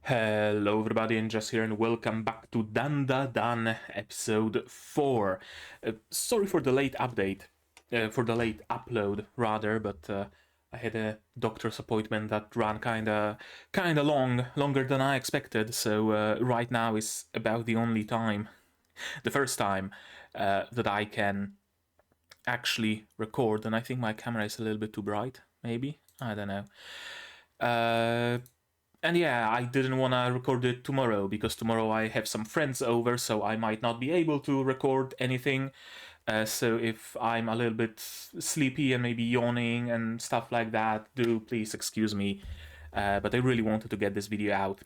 Hello everybody, and Jess here, and welcome back to DANDADAN episode 4. Sorry for the late update, for the late upload rather, but I had a doctor's appointment that ran kinda longer than I expected, so right now is about the only time, the first time that I can actually record, and I think my camera is a little bit too bright, maybe? I don't know. And yeah, I didn't want to record it tomorrow because tomorrow I have some friends over, so I might not be able to record anything. So if I'm a little bit sleepy and maybe yawning and stuff like that, do please excuse me. But I really wanted to get this video out.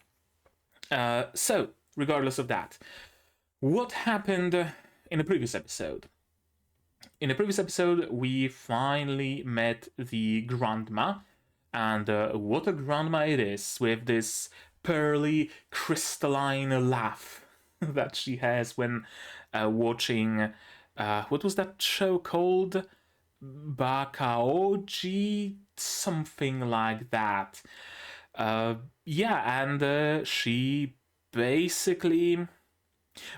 So, regardless of that, what happened in the previous episode? In the previous episode, we finally met the grandma. And what a grandma it is, with this pearly, crystalline laugh that she has when watching, what was that show called? Bakaoji? Something like that. Yeah, and she basically...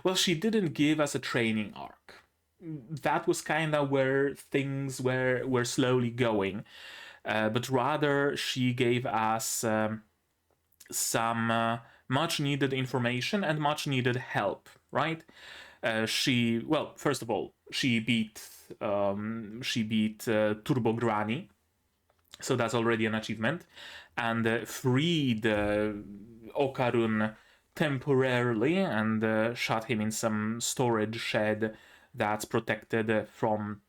Well, she didn't give us a training arc. That was kind of where things were slowly going. But rather she gave us some much needed information and much needed help, right? Well, first of all, she beat Turbo Granny, so that's already an achievement, and freed Okarun temporarily and shut him in some storage shed that's protected from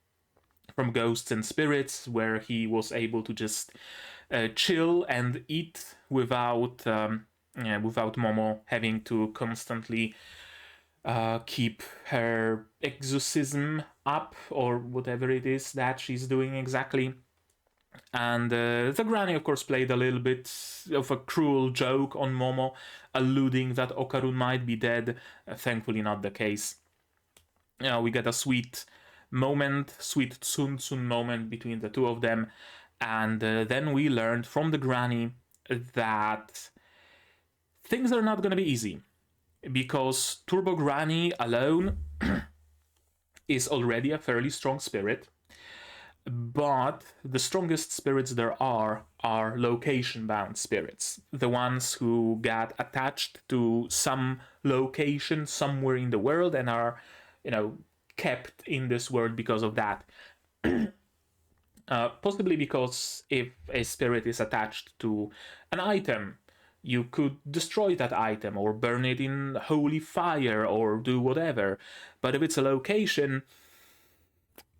ghosts and spirits, where he was able to just chill and eat without Momo having to constantly keep her exorcism up, or whatever it is that she's doing exactly. And the granny, of course, played a little bit of a cruel joke on Momo, alluding that Okarun might be dead. Thankfully not the case. We get a sweet Sun moment between the two of them, and then we learned from the granny that things are not going to be easy, because Turbo Granny alone is already a fairly strong spirit, but the strongest spirits there are location-bound spirits, the ones who got attached to some location somewhere in the world and are, kept in this world because of that. Possibly because if a spirit is attached to an item, you could destroy that item or burn it in holy fire or do whatever. But if it's a location,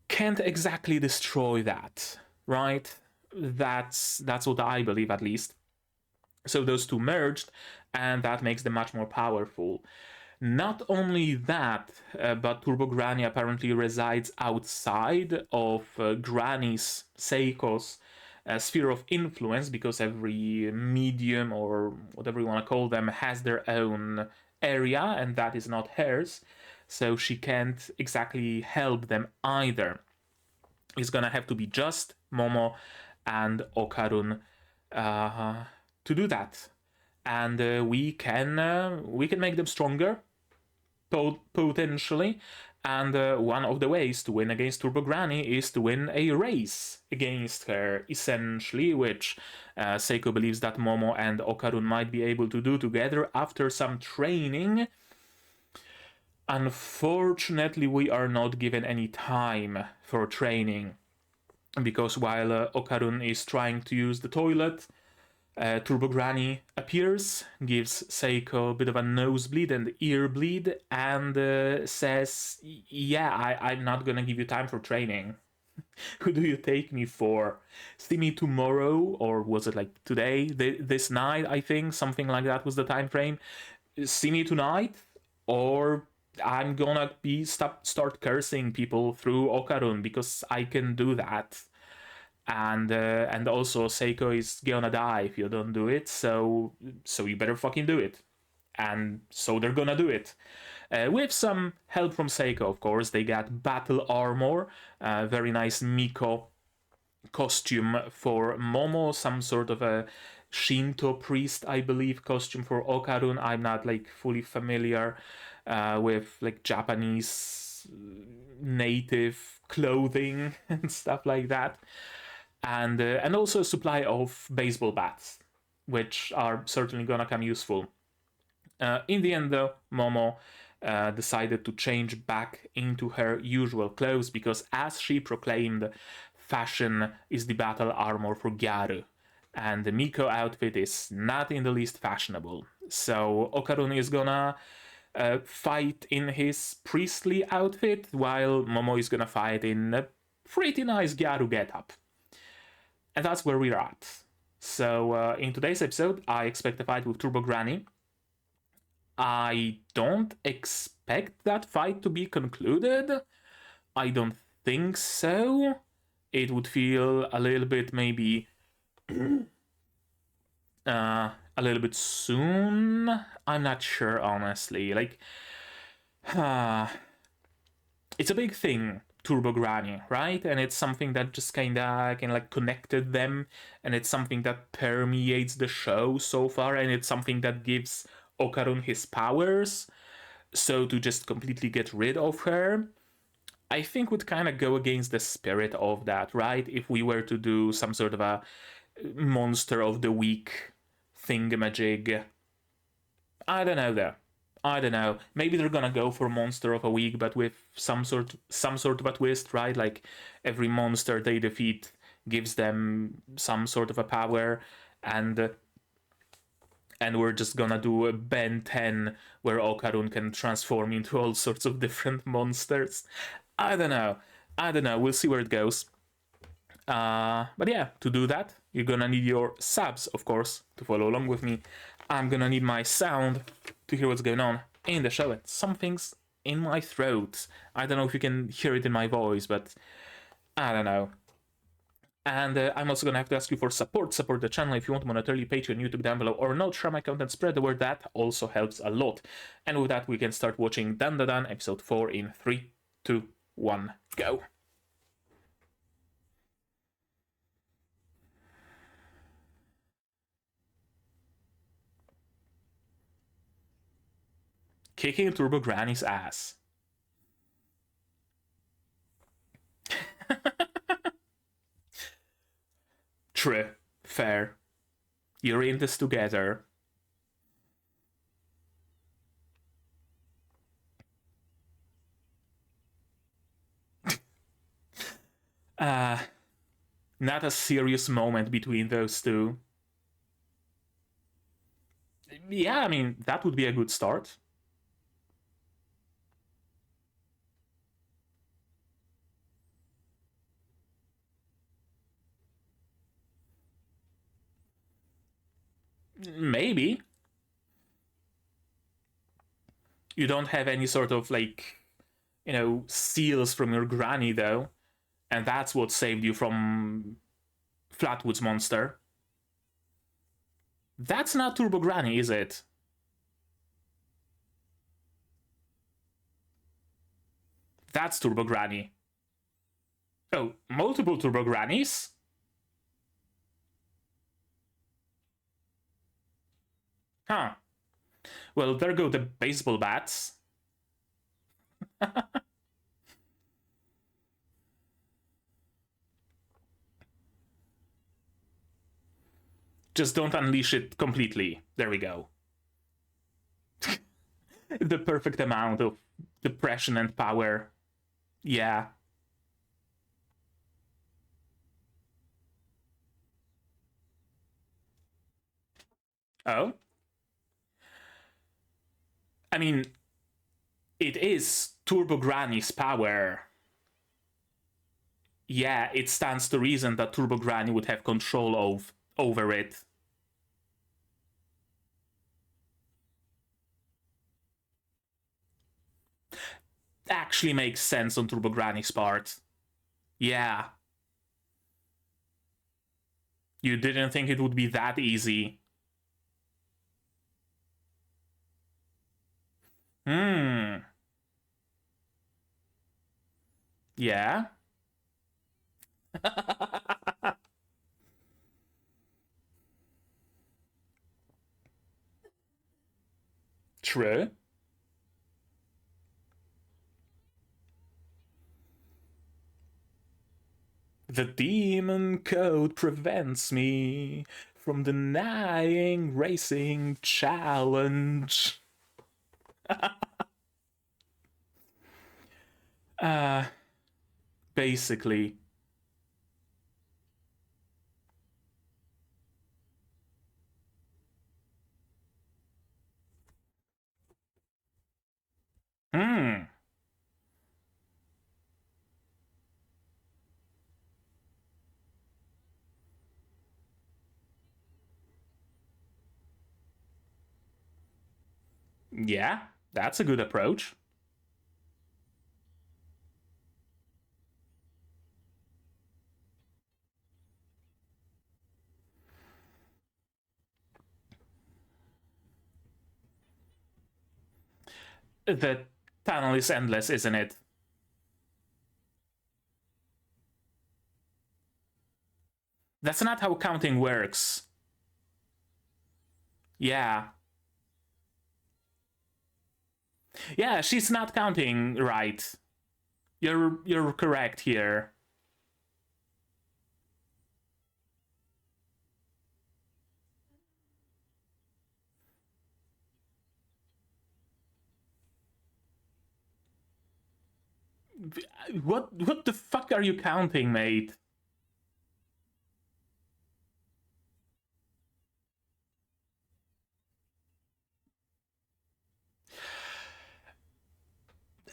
can't exactly destroy that, right? That's what I believe, at least. So those two merged, and that makes them much more powerful. Not only that, but Turbo Granny apparently resides outside of Granny's, Seiko's, sphere of influence, because every medium, or whatever you want to call them, has their own area, and that is not hers. So she can't exactly help them either. It's gonna have to be just Momo and Okarun to do that. And we can make them stronger, potentially, and one of the ways to win against Turbo Granny is to win a race against her, essentially, which Seiko believes that Momo and Okarun might be able to do together after some training. Unfortunately, we are not given any time for training, because while Okarun is trying to use the toilet, Turbo Granny appears, gives Seiko a bit of a nosebleed and ear bleed, and says, yeah, I'm not gonna give you time for training. Who do you take me for? See me tomorrow, or was it like today? This night, I think, something like that was the time frame. See me tonight, or I'm gonna start cursing people through Okarun, because I can do that. And also Seiko is gonna die if you don't do it, so you better fucking do it. And so they're gonna do it. With some help from Seiko, of course. They got battle armor, very nice Miko costume for Momo, some sort of a Shinto priest, I believe, costume for Okarun. I'm not like fully familiar with like Japanese native clothing and stuff like that, and also a supply of baseball bats, which are certainly gonna come useful. In the end, though, Momo decided to change back into her usual clothes because, as she proclaimed, fashion is the battle armor for Gyaru, and the Miko outfit is not in the least fashionable. So Okarun is gonna fight in his priestly outfit, while Momo is gonna fight in a pretty nice Gyaru getup. And that's where we're at. So in today's episode, I expect a fight with Turbo Granny. I don't expect that fight to be concluded. I don't think so. It would feel a little bit maybe a little bit soon. I'm not sure, honestly. Like, it's a big thing, Turbo Granny, right? And it's something that just kinda like connected them, and it's something that permeates the show so far, and it's something that gives Okarun his powers. So to just completely get rid of her, I think would kind of go against the spirit of that, right? If we were to do some sort of a monster of the week thingamajig. I don't know though. I don't know. Maybe they're gonna go for monster of a week, but with some sort of a twist, right? Like every monster they defeat gives them some sort of a power, and we're just gonna do a Ben 10 where Okarun can transform into all sorts of different monsters. I don't know. We'll see where it goes. But yeah, to do that, you're gonna need your subs, of course, to follow along with me. I'm gonna need my sound to hear what's going on in the show. And something's in my throat. I don't know if you can hear it in my voice, but I don't know. And I'm also gonna have to ask you for support. Support the channel if you want monetarily, Patreon, YouTube down below, or not. Share my content, spread the word. That also helps a lot. And with that, we can start watching DANDADAN episode 4 in 3, 2, 1, go. Kicking Turbo Granny's ass. True. Fair. You're in this together. Not a serious moment between those two. Yeah, I mean, that would be a good start. Maybe. You don't have any sort of, like, seals from your granny, though. And that's what saved you from Flatwood's monster. That's not Turbo Granny, is it? That's Turbo Granny. Oh, multiple Turbo Grannies? Huh. Well, there go the baseball bats. Just don't unleash it completely. There we go. The perfect amount of depression and power. Yeah. Oh? I mean, it is Turbo Granny's power. Yeah, it stands to reason that Turbo Granny would have control over it. Actually makes sense on Turbo Granny's part. Yeah. You didn't think it would be that easy. Hmm. Yeah. True. The demon code prevents me from denying racing challenge. Basically. Hmm. Yeah, that's a good approach. The tunnel is endless, isn't it? That's not how counting works. Yeah. Yeah, she's not counting right. You're correct here. What the fuck are you counting, mate?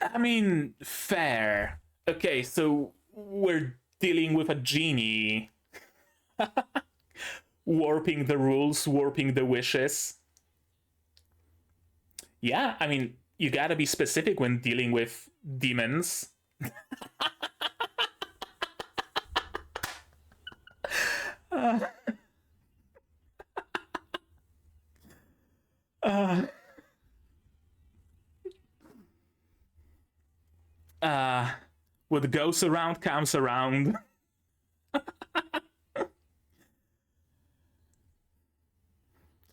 I mean, fair. Okay, so we're dealing with a genie warping the rules, warping the wishes. Yeah, I mean, you gotta be specific when dealing with demons. Uh, uh, uh, what goes around comes around.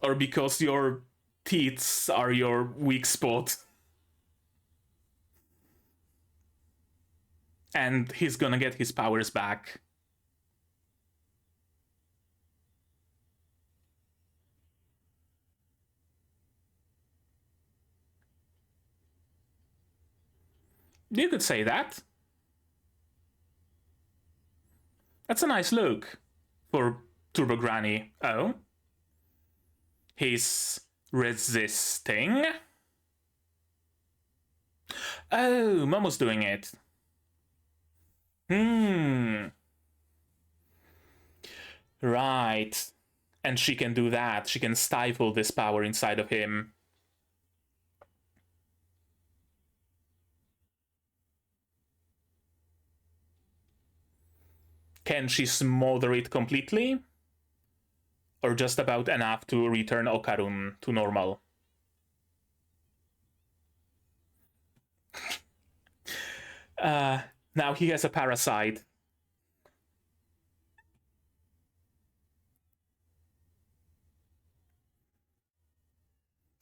Or because your teeth are your weak spot. And he's gonna get his powers back. You could say that. That's a nice look for Turbo Granny. Oh? He's resisting? Oh, Momo's doing it. Hmm. Right. And she can do that. She can stifle this power inside of him. Can she smother it completely? Or just about enough to return Okarun to normal? Now he has a parasite.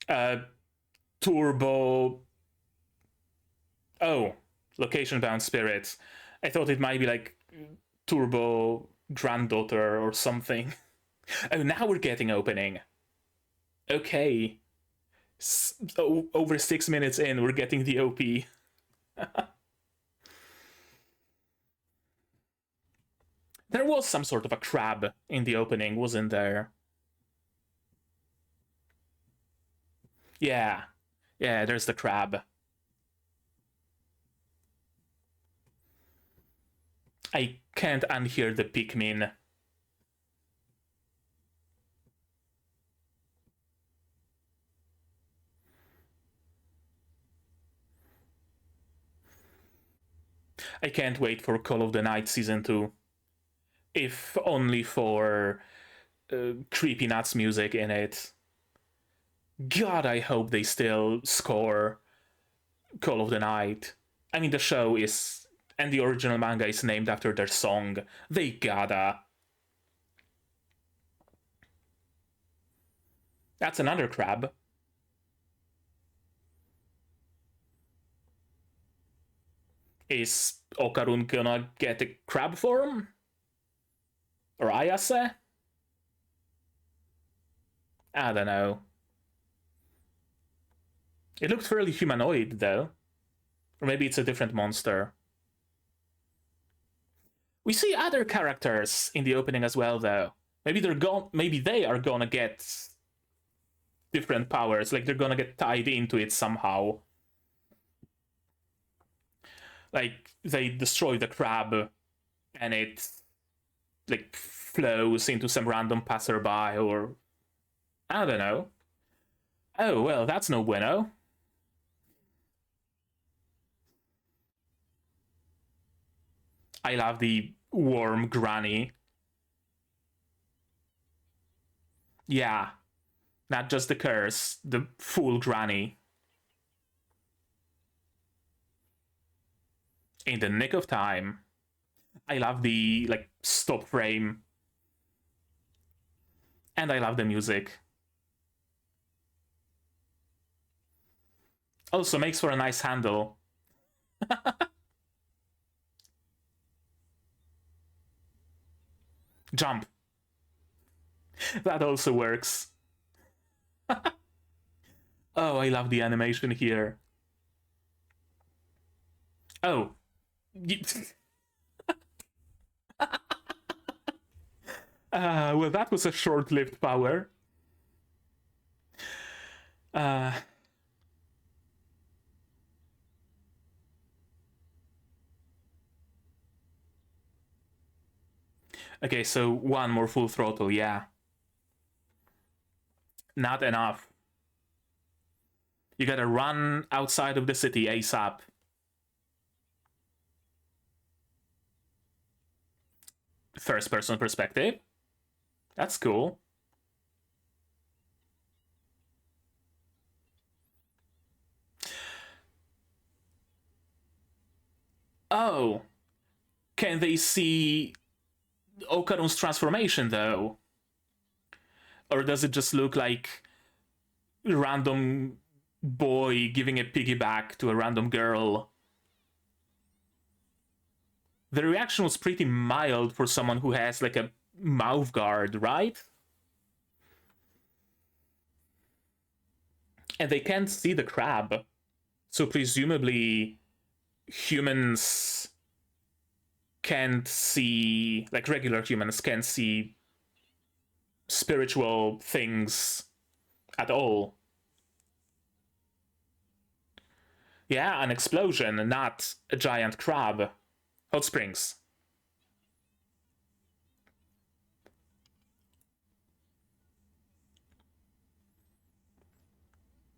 Uh, Turbo. Oh, location bound spirits. I thought it might be like Turbo granddaughter or something. Oh, now we're getting opening. Okay. Over 6 minutes in, we're getting the OP. There was some sort of a crab in the opening, wasn't there? Yeah. Yeah, there's the crab. I can't unhear the Pikmin. I can't wait for Call of the Night Season 2. If only for Creepy Nuts music in it. God, I hope they still score Call of the Night. I mean, the show is. And the original manga is named after their song. They gotta. That's another crab. Is Okarun gonna get a crab form? Or Ayase? I don't know. It looked fairly humanoid, though. Or maybe it's a different monster. We see other characters in the opening as well, though. Maybe they are gonna get different powers, like they're gonna get tied into it somehow. Like they destroy the crab and it like flows into some random passerby, or I don't know. Oh well, that's no bueno. I love the worm granny. Yeah, not just the curse, the full granny. In the nick of time. I love the like stop frame. And I love the music. Also makes for a nice handle. Jump. That also works. Oh, I love the animation here. Oh. Well, that was a short-lived power. Okay, so one more full throttle, yeah. Not enough. You gotta run outside of the city ASAP. First person perspective. That's cool. Oh. Can they see Okarun's transformation, though? Or does it just look like a random boy giving a piggyback to a random girl? The reaction was pretty mild for someone who has like a mouth guard, right? And they can't see the crab. So presumably humans can't see, like regular humans can't see spiritual things at all. Yeah, an explosion, not a giant crab. Hot springs.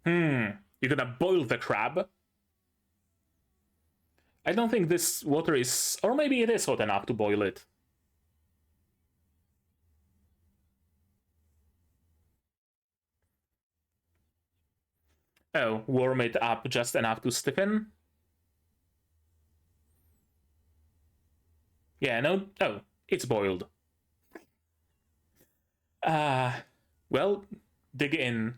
You're gonna boil the crab? I don't think this water is... Or maybe it is hot enough to boil it. Oh, warm it up just enough to stiffen? Yeah, no... Oh, it's boiled. Well, dig in.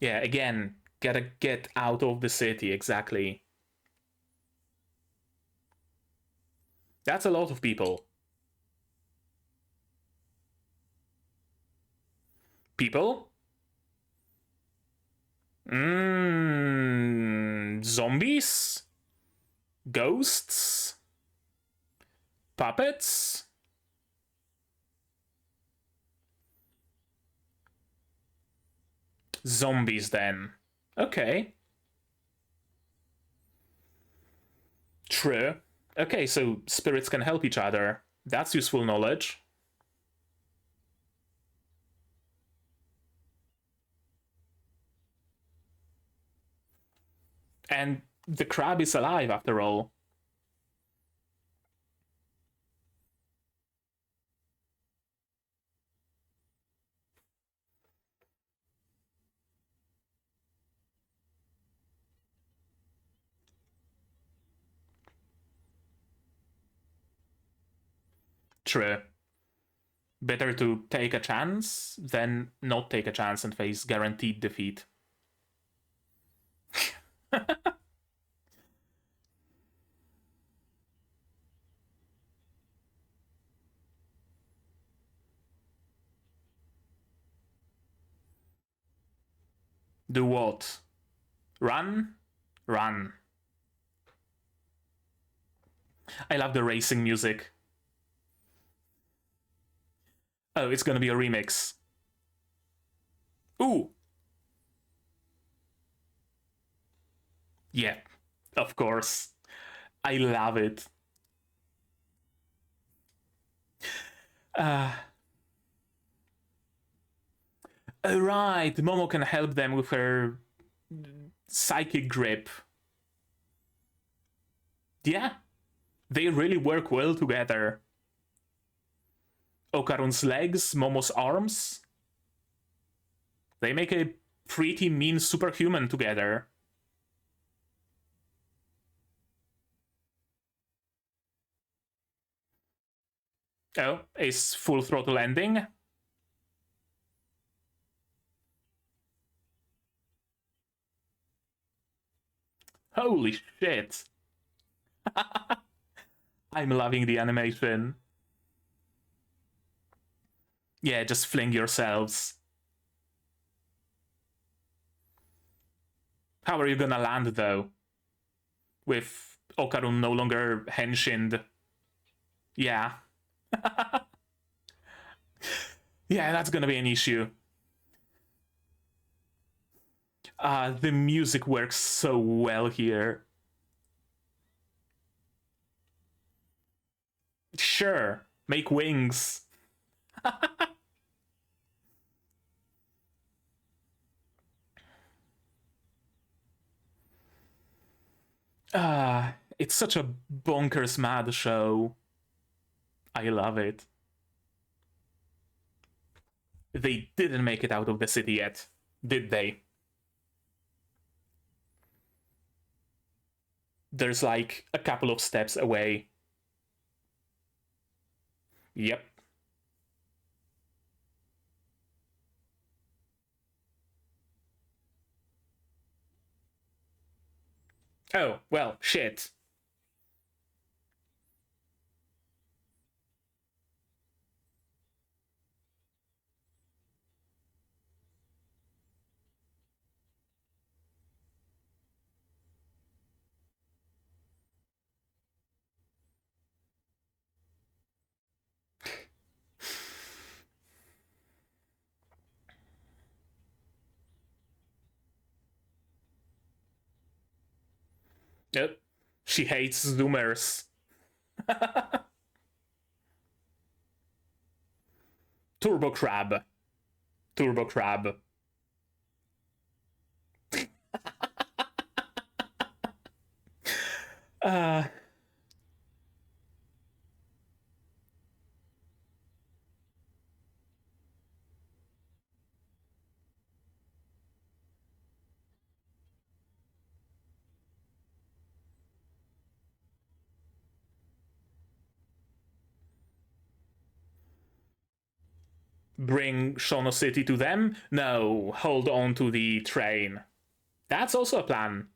Yeah, again, gotta get out of the city, exactly. That's a lot of people. People? Zombies? Ghosts? Puppets? Zombies, then. Okay. True. Okay, so spirits can help each other. That's useful knowledge. And the crab is alive, after all. True. Better to take a chance than not take a chance and face guaranteed defeat. Do what? Run? Run. I love the racing music. Oh, it's gonna be a remix. Ooh! Yeah, of course. I love it. Right, Momo can help them with her psychic grip. Yeah, they really work well together. Okarun's legs, Momo's arms. They make a pretty mean superhuman together. Oh, is full throttle ending? Holy shit. I'm loving the animation. Yeah, just fling yourselves. How are you gonna land, though? With Okarun no longer henshined. Yeah. Yeah, that's gonna be an issue. The music works so well here. Sure, make wings. It's such a bonkers mad show. I love it. They didn't make it out of the city yet, did they? There's like a couple of steps away. Yep. Oh, well, shit. Yep. She hates Zoomers. Turbo Crab. Turbo Crab. uh, bring Shono City to them? No, hold on to the train. That's also a plan.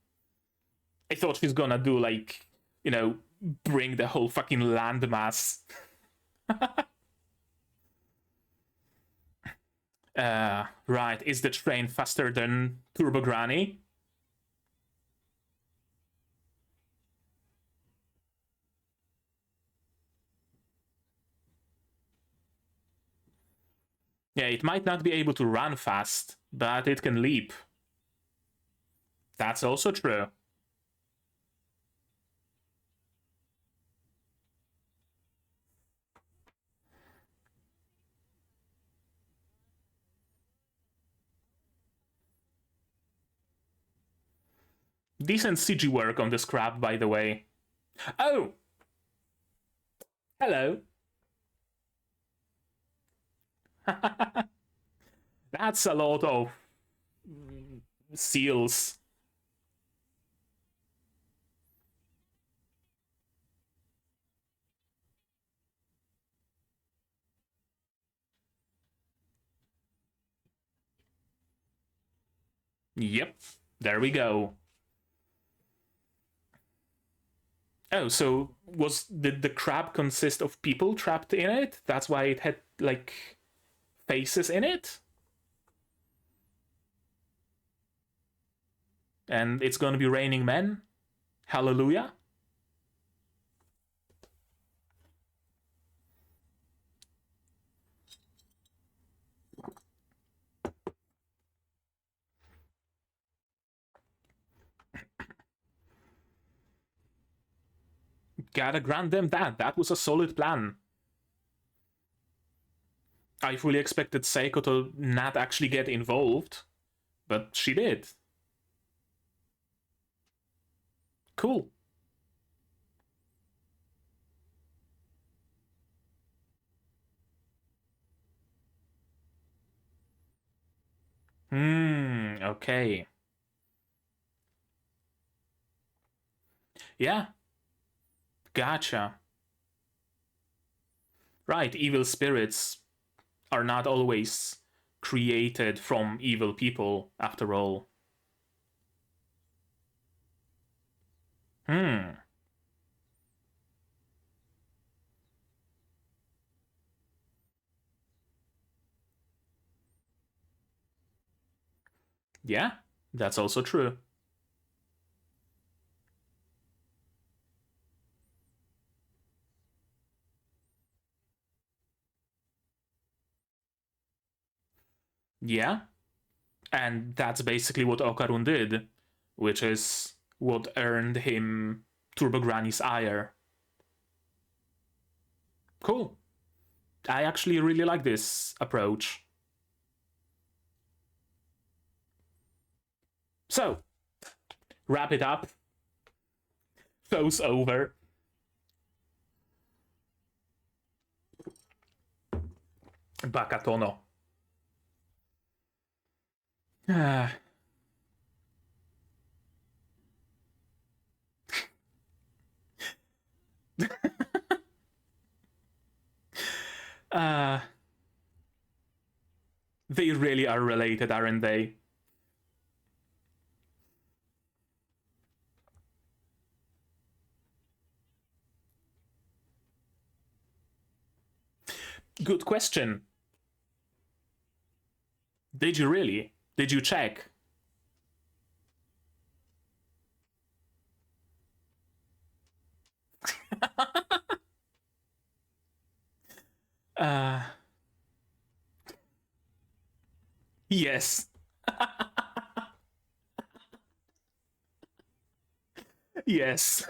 I thought she's gonna do like, bring the whole fucking landmass. Right, is the train faster than Turbo Granny? Yeah, it might not be able to run fast, but it can leap. That's also true. Decent CG work on this crab, by the way. Oh! Hello. That's a lot of seals. Yep, there we go. Oh, so did the crab consist of people trapped in it? That's why it had, like, faces in it? And it's gonna be raining men? Hallelujah? Gotta grant them that. That was a solid plan. I fully expected Seiko to not actually get involved, but she did. Cool. Okay. Yeah, gotcha. Right, evil spirits are not always created from evil people, after all. Hmm. Yeah, that's also true. Yeah, and that's basically what Okarun did, which is what earned him Turbo Granny's ire. Cool. I actually really like this approach. So, wrap it up. Show's over. Bakatono. Ah. uh, they really are related, aren't they? Good question. Did you really? Did you check? uh, yes. Yes.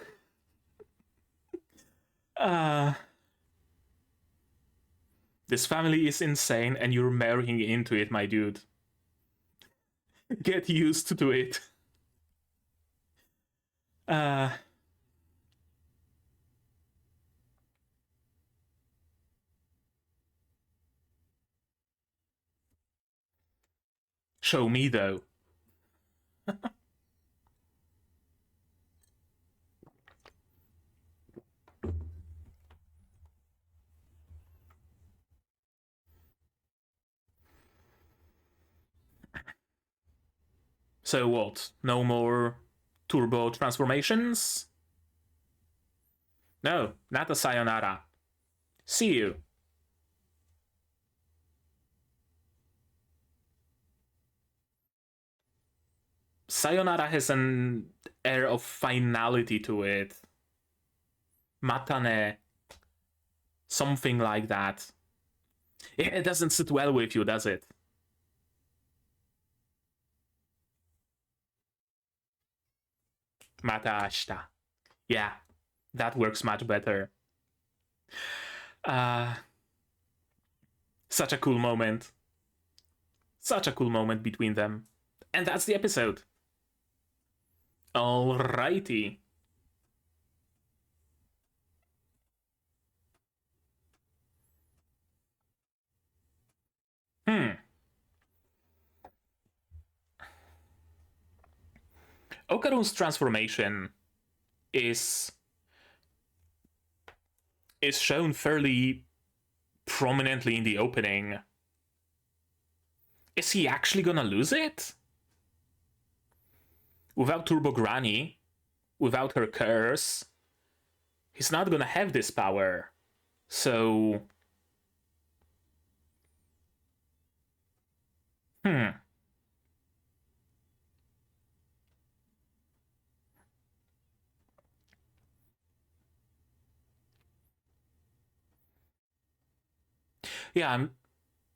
Uh, this family is insane and you're marrying into it, my dude. Get used to it. Uh, show me, though. So what? No more turbo transformations? No, not a sayonara. See you. Sayonara has an air of finality to it. Matane. Something like that. It doesn't sit well with you, does it? Mata ashita. Yeah, that works much better. Uh, such a cool moment. Such a cool moment between them. And that's the episode. Alrighty. Hmm. Okarun's transformation is shown fairly prominently in the opening. Is he actually gonna lose it? without Turbo Granny, without her curse, he's not gonna have this power. So... Yeah,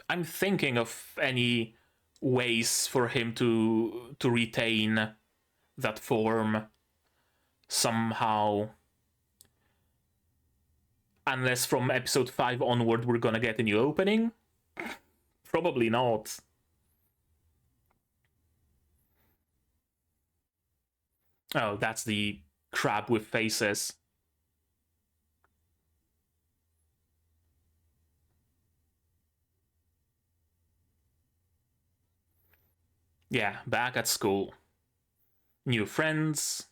I'm thinking of any ways for him to retain that form somehow. Unless from episode 5 onward we're gonna get a new opening? Probably not. Oh, that's the crab with faces. Yeah, back at school. New friends.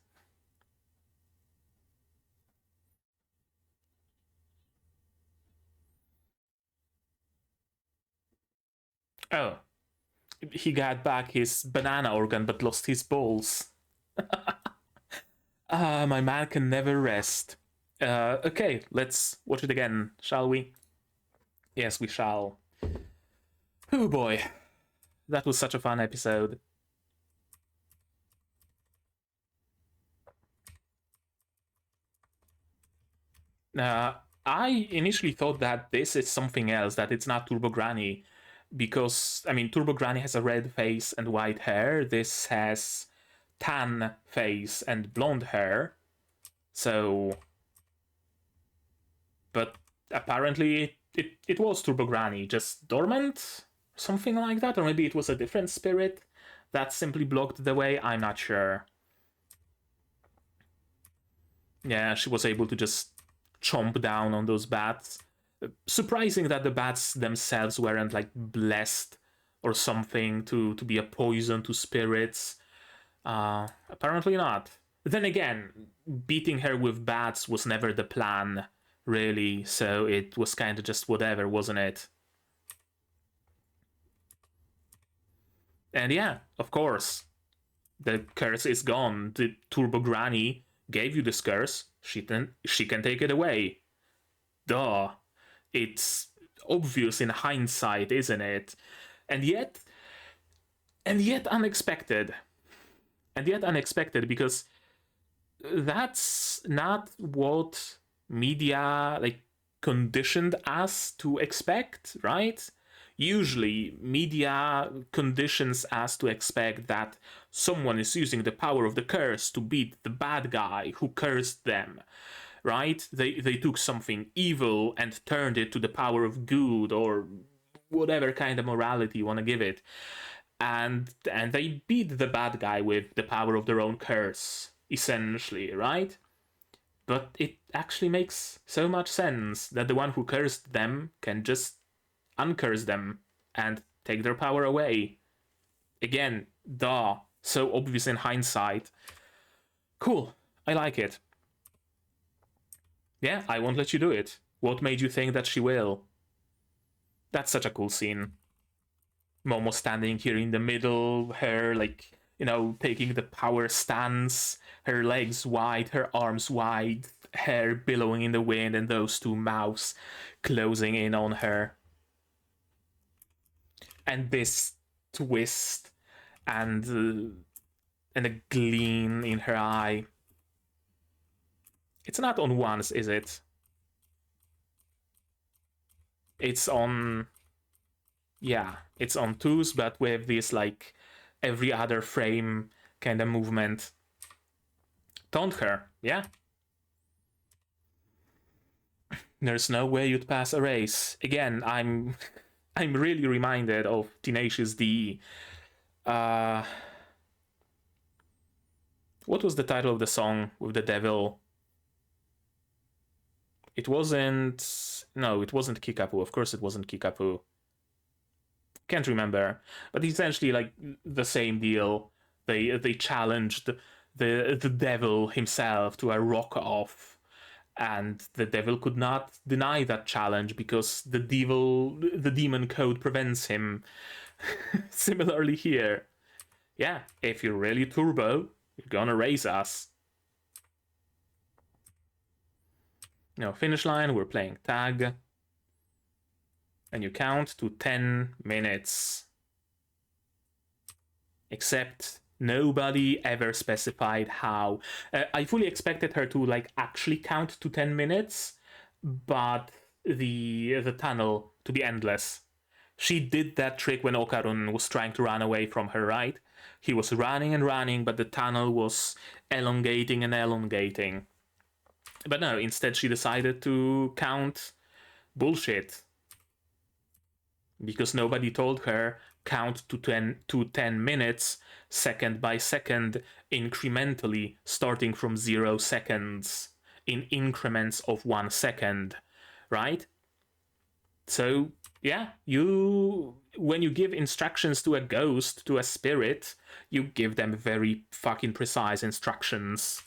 Oh, he got back his banana organ but lost his balls. My man can never rest. Okay, let's watch it again, shall we? Yes, we shall. Oh boy, that was such a fun episode. I initially thought that this is something else, that it's not Turbo Granny, because, I mean, Turbo Granny has a red face and white hair. This has tan face and blonde hair. So... But apparently it was Turbo Granny, just dormant? Something like that? Or maybe it was a different spirit that simply blocked the way? I'm not sure. Yeah, she was able to just chomp down on those bats. Surprising that the bats themselves weren't like blessed or something to be a poison to spirits. Apparently not. Then again, beating her with bats was never the plan, really, so it was kind of just whatever, wasn't it? And yeah, of course, the curse is gone. The Turbo Granny gave you this curse. She can take it away. Duh. It's obvious in hindsight, isn't it? And yet unexpected. And yet unexpected, because that's not what media like conditioned us to expect, right? Usually media conditions us to expect that someone is using the power of the curse to beat the bad guy who cursed them, right? They took something evil and turned it to the power of good, or whatever kind of morality you want to give it, and they beat the bad guy with the power of their own curse, essentially, right? But it actually makes so much sense that the one who cursed them can just uncurse them and take their power away. Again, duh, so obvious in hindsight. Cool, I like it. Yeah, I won't let you do it. What made you think that she will? That's such a cool scene. Momo standing here in the middle, her like, taking the power stance, her legs wide, her arms wide, hair billowing in the wind, and those two mouths closing in on her. And this twist and a gleam in her eye. It's not on ones, is it? It's on... Yeah, it's on twos, but with this, like, every other frame kind of movement. Taunt her, yeah? There's no way you'd pass a race. Again, I'm really reminded of Tenacious D. What was the title of the song with the devil? It wasn't... No, it wasn't Kickapoo. Of course it wasn't Kickapoo. Can't remember. But essentially, like, the same deal. They challenged the devil himself to a rock-off. And the devil could not deny that challenge because the demon code prevents him. Similarly here. Yeah, if you're really turbo, You're gonna raise us. No, finish line, we're playing tag. And you count to 10 minutes. Except nobody ever specified how. I fully expected her to like actually count to 10 minutes, but the tunnel to be endless. She did that trick when Okarun was trying to run away from her, right? He was running and running, but the tunnel was elongating and elongating. But no, instead she decided to count bullshit. Because nobody told her count to 10 minutes, second by second, incrementally, starting from 0 seconds, in increments of 1 second, right? So, yeah, when you give instructions to a ghost, to a spirit, you give them very fucking precise instructions.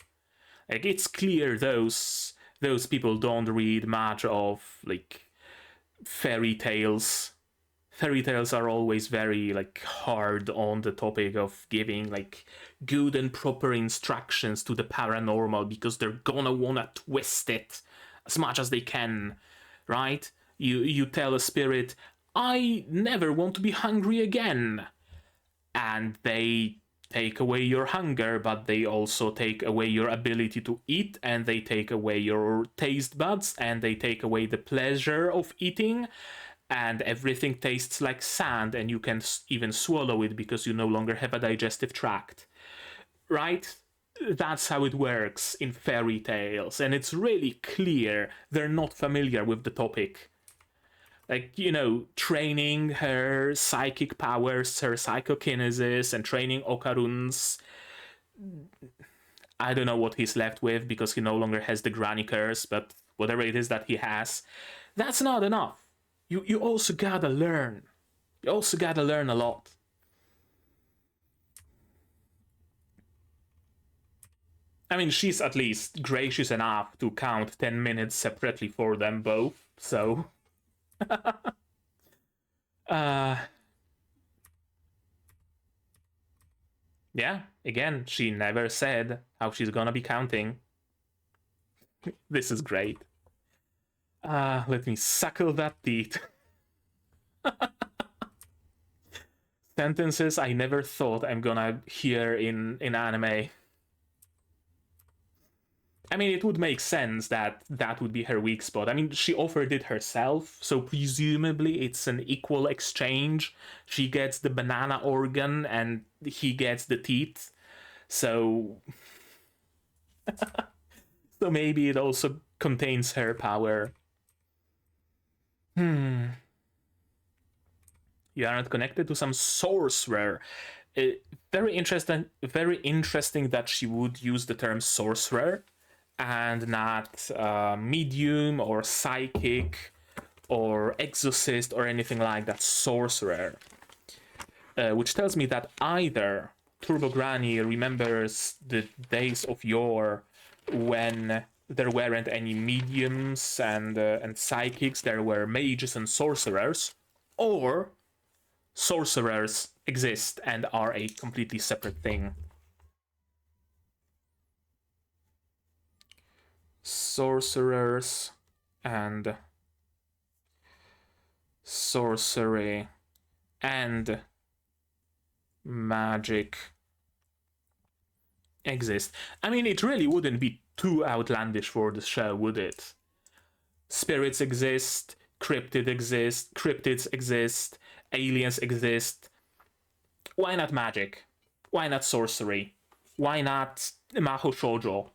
Like, it's clear those people don't read much of, like, fairy tales. Fairy tales are always very, like, hard on the topic of giving, like, good and proper instructions to the paranormal, because they're gonna wanna twist it as much as they can, right? You tell a spirit, I never want to be hungry again. And they take away your hunger, but they also take away your ability to eat, and they take away your taste buds, and they take away the pleasure of eating, and everything tastes like sand, and you can even swallow it because you no longer have a digestive tract. Right? That's how it works in fairy tales, and it's really clear they're not familiar with the topic. Like, you know, training her psychic powers, her psychokinesis, and training Okarun's. I don't know what he's left with because he no longer has the granny curse, but whatever it is that he has, that's not enough. You also gotta learn. You also gotta learn a lot. I mean, she's at least gracious enough to count 10 minutes separately for them both, so. Yeah, again, she never said how she's gonna be counting. This is great. Let me suckle that teeth. Sentences I never thought I'm gonna hear in anime. I mean, it would make sense that that would be her weak spot. I mean, she offered it herself, so presumably it's an equal exchange. She gets the banana organ and he gets the teeth. So so maybe it also contains her power. You aren't connected to some sorcerer. Very interesting that she would use the term sorcerer and not medium or psychic or exorcist or anything like that. Sorcerer. Which tells me that either Turbo Granny remembers the days of yore when there weren't any mediums and psychics, there were mages and sorcerers, or sorcerers exist and are a completely separate thing. Sorcerers and sorcery and magic exist. I mean, it really wouldn't be too outlandish for the show, would it? Spirits exist, cryptids exist, aliens exist. Why not magic? Why not sorcery? Why not Maho Shoujo?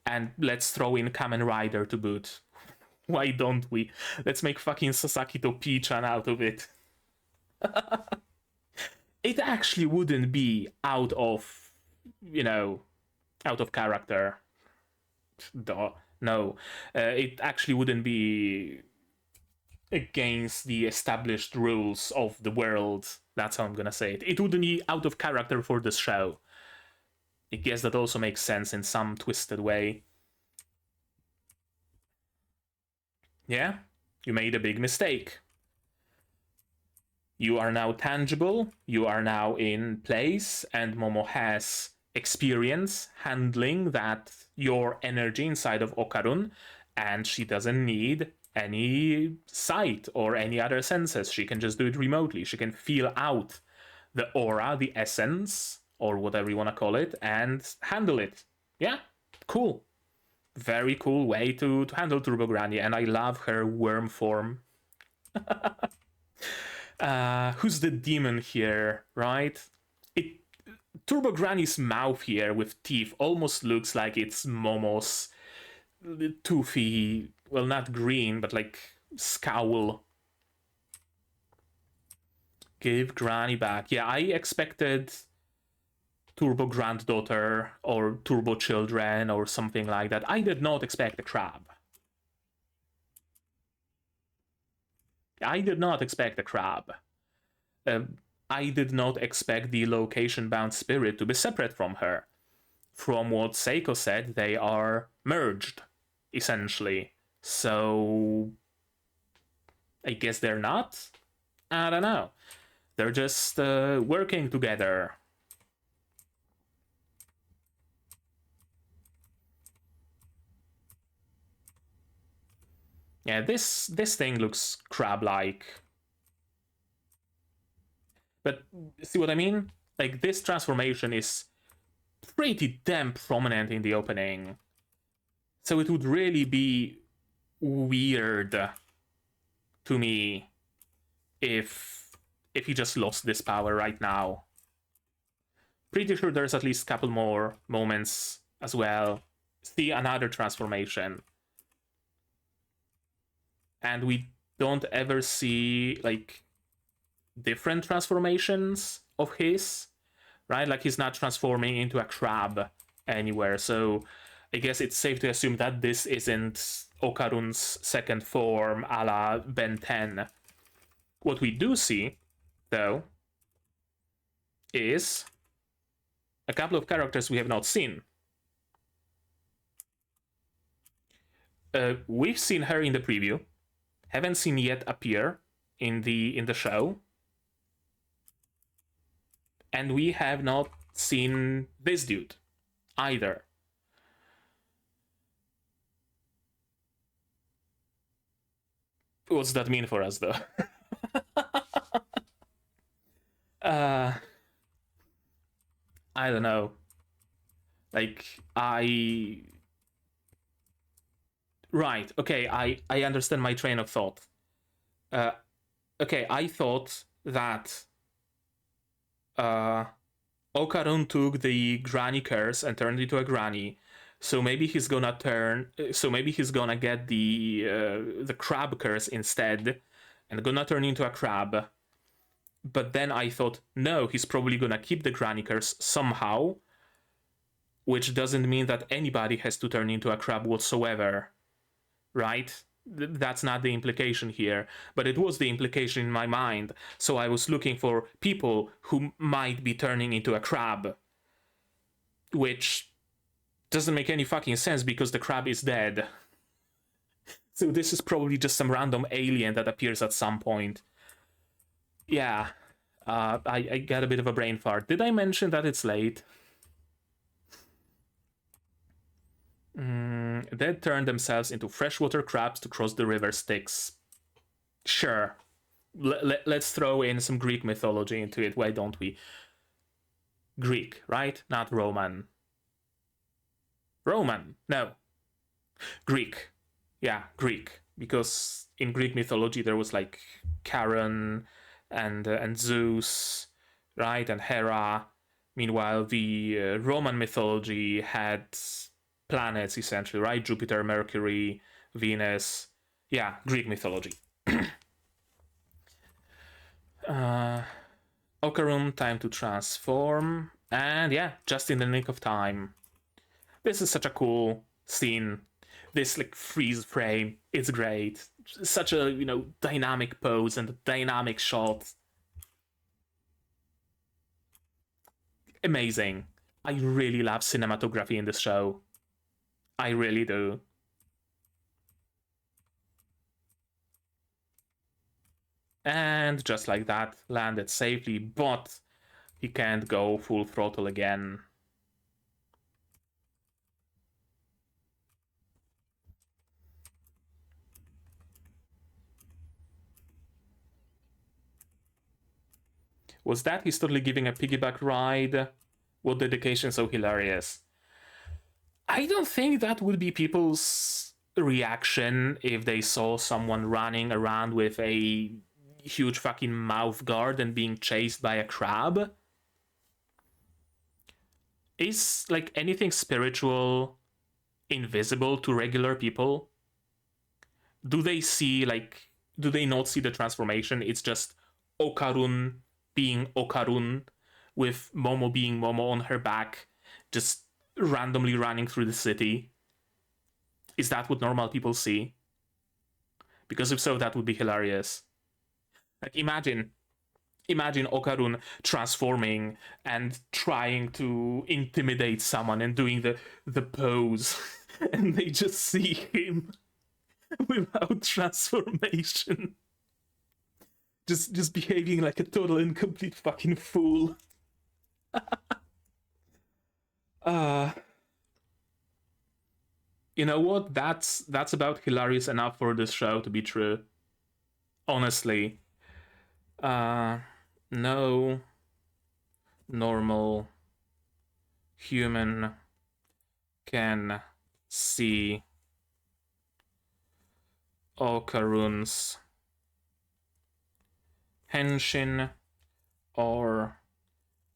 And let's throw in Kamen Rider to boot. Why don't we? Let's make fucking Sasaki to Pichan out of it. It actually wouldn't be out of, out of character. No. It actually wouldn't be against the established rules of the world. That's how I'm gonna say it. It wouldn't be out of character for this show. I guess that also makes sense in some twisted way. Yeah, you made a big mistake. You are now tangible, you are now in place, and Momo has experience handling that your energy inside of Okarun, and she doesn't need any sight or any other senses. She can just do it remotely. She can feel out the aura, the essence, or whatever you want to call it, and handle it. Yeah, cool. Very cool way to handle Turbo Granny, and I love her worm form. Who's the demon here, right? Turbo Granny's mouth here with teeth almost looks like it's Momo's toothy, well, not green, but like scowl. Give Granny back. Yeah, I expected Turbo Granddaughter or Turbo Children or something like that. I did not expect a crab. I did not expect a crab. I did not expect the location-bound spirit to be separate from her. From what Seiko said, they are merged, essentially. So I guess they're not? I don't know. They're just working together. Yeah, this thing looks crab-like. But see what I mean? Like, this transformation is pretty damn prominent in the opening. So it would really be weird to me if he just lost this power right now. Pretty sure there's at least a couple more moments as well. See another transformation. And we don't ever see, like, different transformations of his, right? Like, he's not transforming into a crab anywhere. So I guess it's safe to assume that this isn't Okarun's second form a la Ben 10. What we do see, though, is a couple of characters we have not seen. We've seen her in the preview, haven't seen yet appear in the show, and we have not seen this dude either. What's that mean for us, though? I don't know. Like, right, okay, I understand my train of thought. Okay, I thought that Okarun took the granny curse and turned into a granny. So maybe he's gonna get the crab curse instead, and gonna turn into a crab. But then I thought, no, he's probably gonna keep the granny curse somehow, which doesn't mean that anybody has to turn into a crab whatsoever, right? That's not the implication here, but it was the implication in my mind. So I was looking for people who might be turning into a crab, which doesn't make any fucking sense because the crab is dead. So this is probably just some random alien that appears at some point. Yeah, I got a bit of a brain fart. Did I mention that it's late? They turn themselves into freshwater crabs to cross the river Styx. Sure. Let's throw in some Greek mythology into it, why don't we? Greek, right? Not Roman. Roman, no. Greek. Yeah, Greek. Because in Greek mythology there was like Charon and Zeus, right? And Hera. Meanwhile, the Roman mythology had planets essentially, right? Jupiter, Mercury, Venus. Yeah, Greek mythology. Okarun, time to transform. And yeah, just in the nick of time. This is such a cool scene. This like freeze frame, it's great. Such a, dynamic pose and a dynamic shot. Amazing. I really love cinematography in this show. I really do. And just like that, landed safely, but he can't go full throttle again. Was that he's totally giving a piggyback ride? What dedication so hilarious? I don't think that would be people's reaction if they saw someone running around with a huge fucking mouth guard and being chased by a crab. Is like anything spiritual invisible to regular people? Do they see like do they not see the transformation? It's just Okarun being Okarun with Momo being Momo on her back, just randomly running through the city. Is that what normal people see? Because if so, that would be hilarious. Like imagine Okarun transforming and trying to intimidate someone and doing the pose, and they just see him without transformation, just behaving like a total and complete fucking fool. You know what? That's about hilarious enough for this show to be true. Honestly. No normal human can see Okarun's henshin or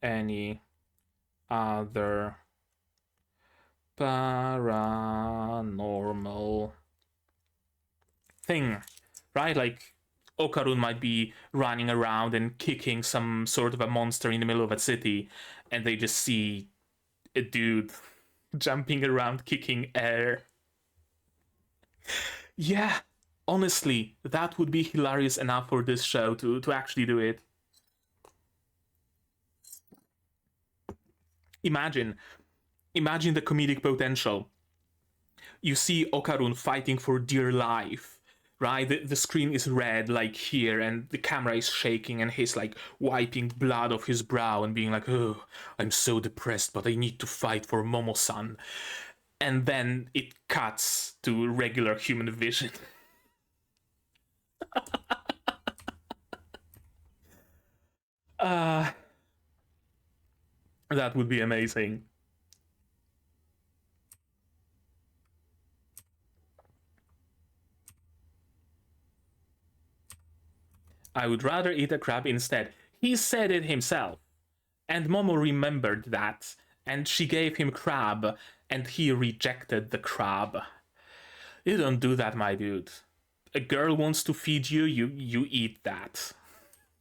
any other paranormal thing, right? Like Okarun might be running around and kicking some sort of a monster in the middle of a city, and they just see a dude jumping around kicking air. Yeah, honestly, that would be hilarious enough for this show to actually do it. Imagine the comedic potential. You see Okarun fighting for dear life, right? The screen is red, like here, and the camera is shaking, and he's like wiping blood off his brow and being like, oh, I'm so depressed, but I need to fight for Momo-san. And then it cuts to regular human vision. That would be amazing. I would rather eat a crab instead. He said it himself. And Momo remembered that, and she gave him crab, and he rejected the crab. You don't do that, my dude. A girl wants to feed you, you eat that.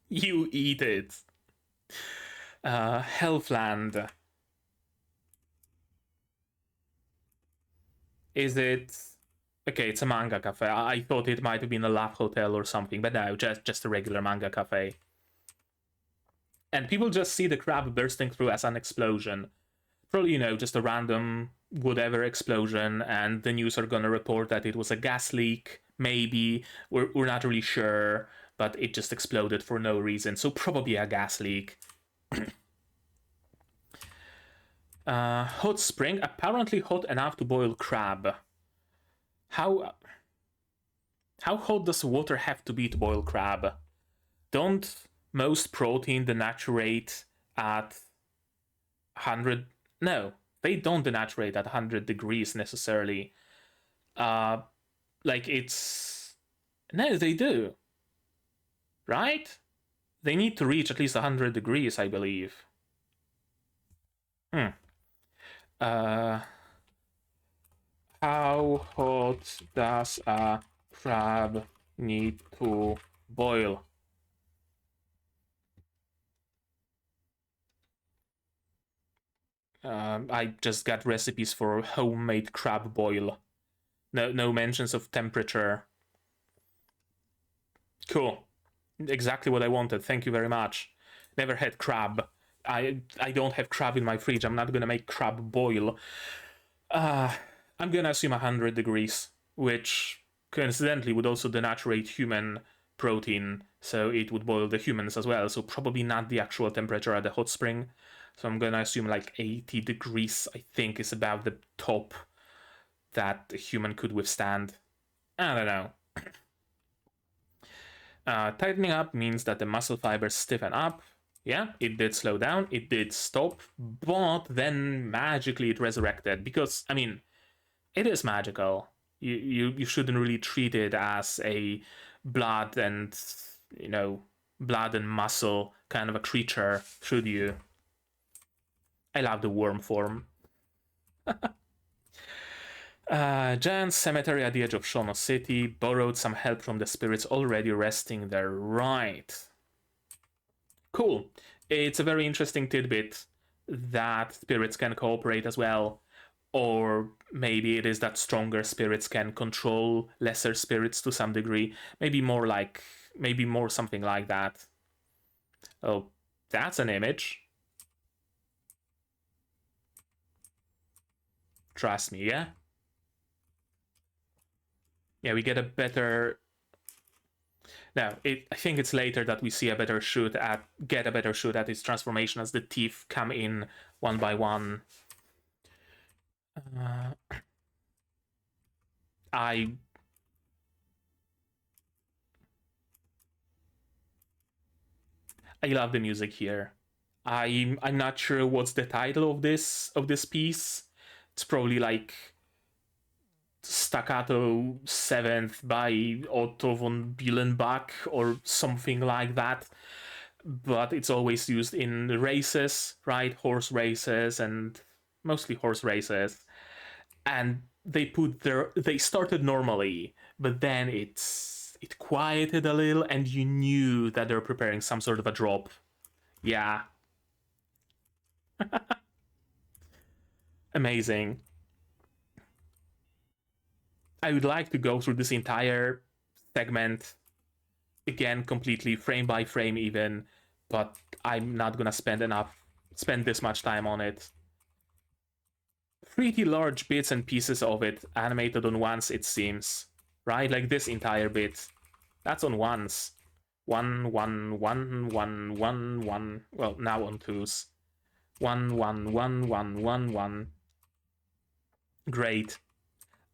You eat it. Healthland. Is it... Okay, it's a manga cafe. I thought it might have been a laugh hotel or something, but no, just a regular manga cafe. And people just see the crab bursting through as an explosion. Probably, you know, just a random whatever explosion, and the news are gonna report that it was a gas leak, maybe. We're not really sure, but it just exploded for no reason, so probably a gas leak. Hot spring, apparently hot enough to boil crab. How hot does water have to be to boil crab? Don't most protein denaturate at 100? No, they don't denaturate at 100 degrees necessarily. Like it's... No, they do. Right? They need to reach at least 100 degrees, I believe. How hot does a crab need to boil? I just got recipes for homemade crab boil. No mentions of temperature. Cool. Exactly what I wanted. Thank you very much. Never had crab. I don't have crab in my fridge. I'm not gonna make crab boil. I'm gonna assume 100 degrees, which coincidentally would also denaturate human protein, so it would boil the humans as well, so probably not the actual temperature at the hot spring. So I'm gonna assume like 80 degrees, I think, is about the top that a human could withstand. I don't know. Tightening up means that the muscle fibers stiffen up. Yeah, it did slow down, it did stop, but then magically it resurrected because, I mean, it is magical. You shouldn't really treat it as a blood and, you know, blood and muscle kind of a creature, should you? I love the worm form. Giant cemetery at the edge of Shono City borrowed some help from the spirits already resting there. Right. Cool. It's a very interesting tidbit that spirits can cooperate as well. Or maybe it is that stronger spirits can control lesser spirits to some degree. Maybe more something like that. Oh, that's an image. Trust me, yeah? Yeah, we get a better. Now, I think it's later that we see get a better shoot at its transformation as the teeth come in one by one. I love the music here. I'm not sure what's the title of this piece. It's probably like Staccato Seventh by Otto von Bielenbach or something like that. But it's always used in races, right? Horse races and mostly horse races. And they started normally, but then it quieted a little and you knew that they're preparing some sort of a drop. Yeah. Amazing. I would like to go through this entire segment again, completely frame by frame, even, but I'm not gonna spend this much time on it. Pretty large bits and pieces of it animated on once, it seems, right? Like this entire bit, that's on once. One, one, one, one, one, one. Well, now on twos. One, one, one, one, one, one. Great.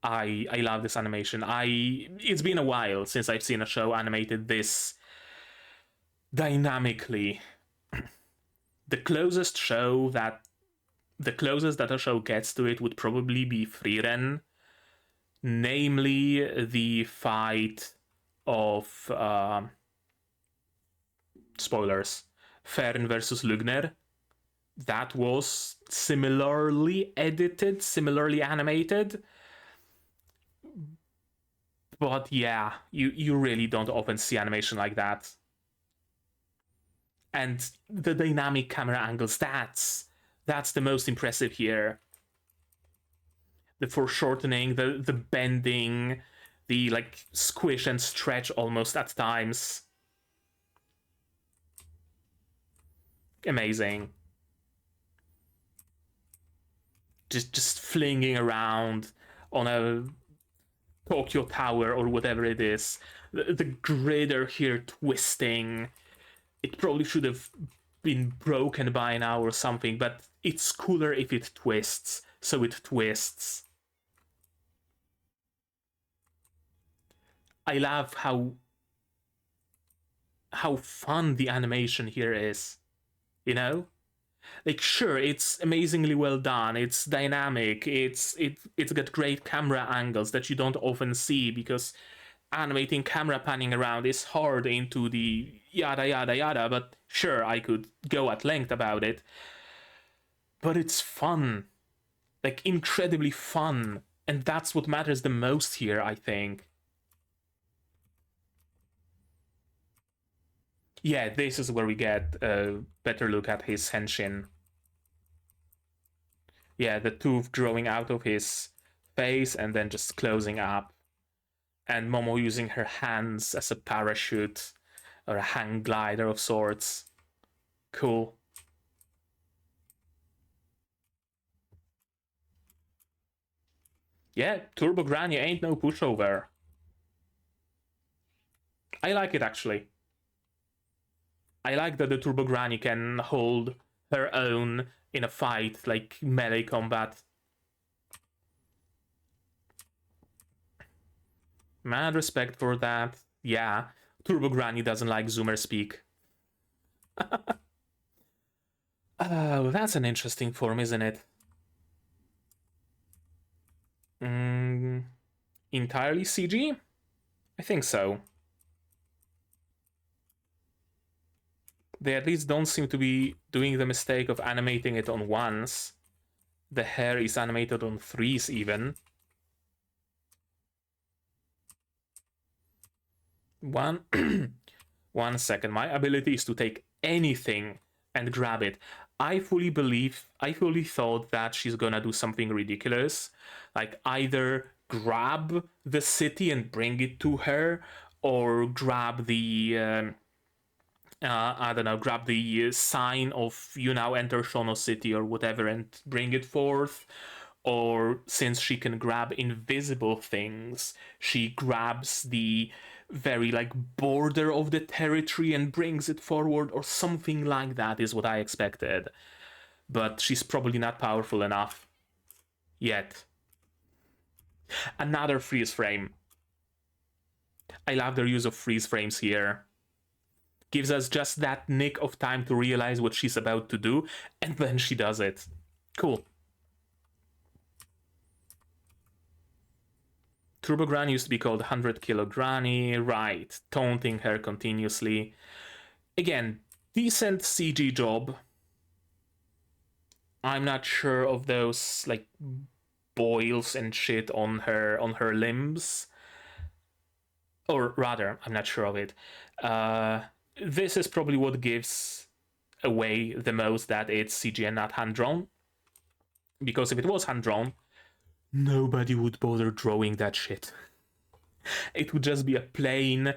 I love this animation. It's been a while since I've seen a show animated this dynamically. The closest that a show gets to it would probably be Frieren, namely the fight of spoilers, Fern versus Lugner. That was similarly edited, similarly animated. But yeah, you really don't often see animation like that. And the dynamic camera angles, that's the most impressive here. The foreshortening, the bending, the like squish and stretch almost at times. Amazing. Just flinging around on a Tokyo Tower or whatever it is. The grider here twisting. It probably should have been broken by now or something, but it's cooler if it twists, so it twists. I love how fun the animation here is. You know? Like sure, it's amazingly well done, it's dynamic, it's got great camera angles that you don't often see because animating camera panning around is hard into the yada yada yada, but sure, I could go at length about it. But it's fun. Like incredibly fun. And that's what matters the most here, I think. Yeah, this is where we get a better look at his henshin. Yeah, the tooth growing out of his face and then just closing up. And Momo using her hands as a parachute or a hang glider of sorts. Cool. Yeah, Turbo Granny ain't no pushover. I like it actually. I like that the Turbo Granny can hold her own in a fight, like melee combat. Mad respect for that. Yeah, Turbo Granny doesn't like Zoomer speak. Oh, that's an interesting form, isn't it? Entirely CG? I think so. They at least don't seem to be doing the mistake of animating it on ones. The hair is animated on threes even. One, 1 second. My ability is to take anything and grab it. I fully thought that she's gonna do something ridiculous, like either grab the city and bring it to her, or grab the I don't know, grab the sign of "You now enter Shono City" or whatever and bring it forth. Or since she can grab invisible things, she grabs the very like border of the territory and brings it forward, or something like that is what I expected. But she's probably not powerful enough yet. Another freeze frame. I love their use of freeze frames here. Gives us just that nick of time to realize what she's about to do, and then she does it. Cool. Turbo Granny used to be called 100 Kilo Granny, right, taunting her continuously. Again, decent CG job. I'm not sure of those like boils and shit on her limbs. Or rather, I'm not sure of it. This is probably what gives away the most that it's CG and not hand-drawn. Because if it was hand-drawn, nobody would bother drawing that shit. It would just be a plain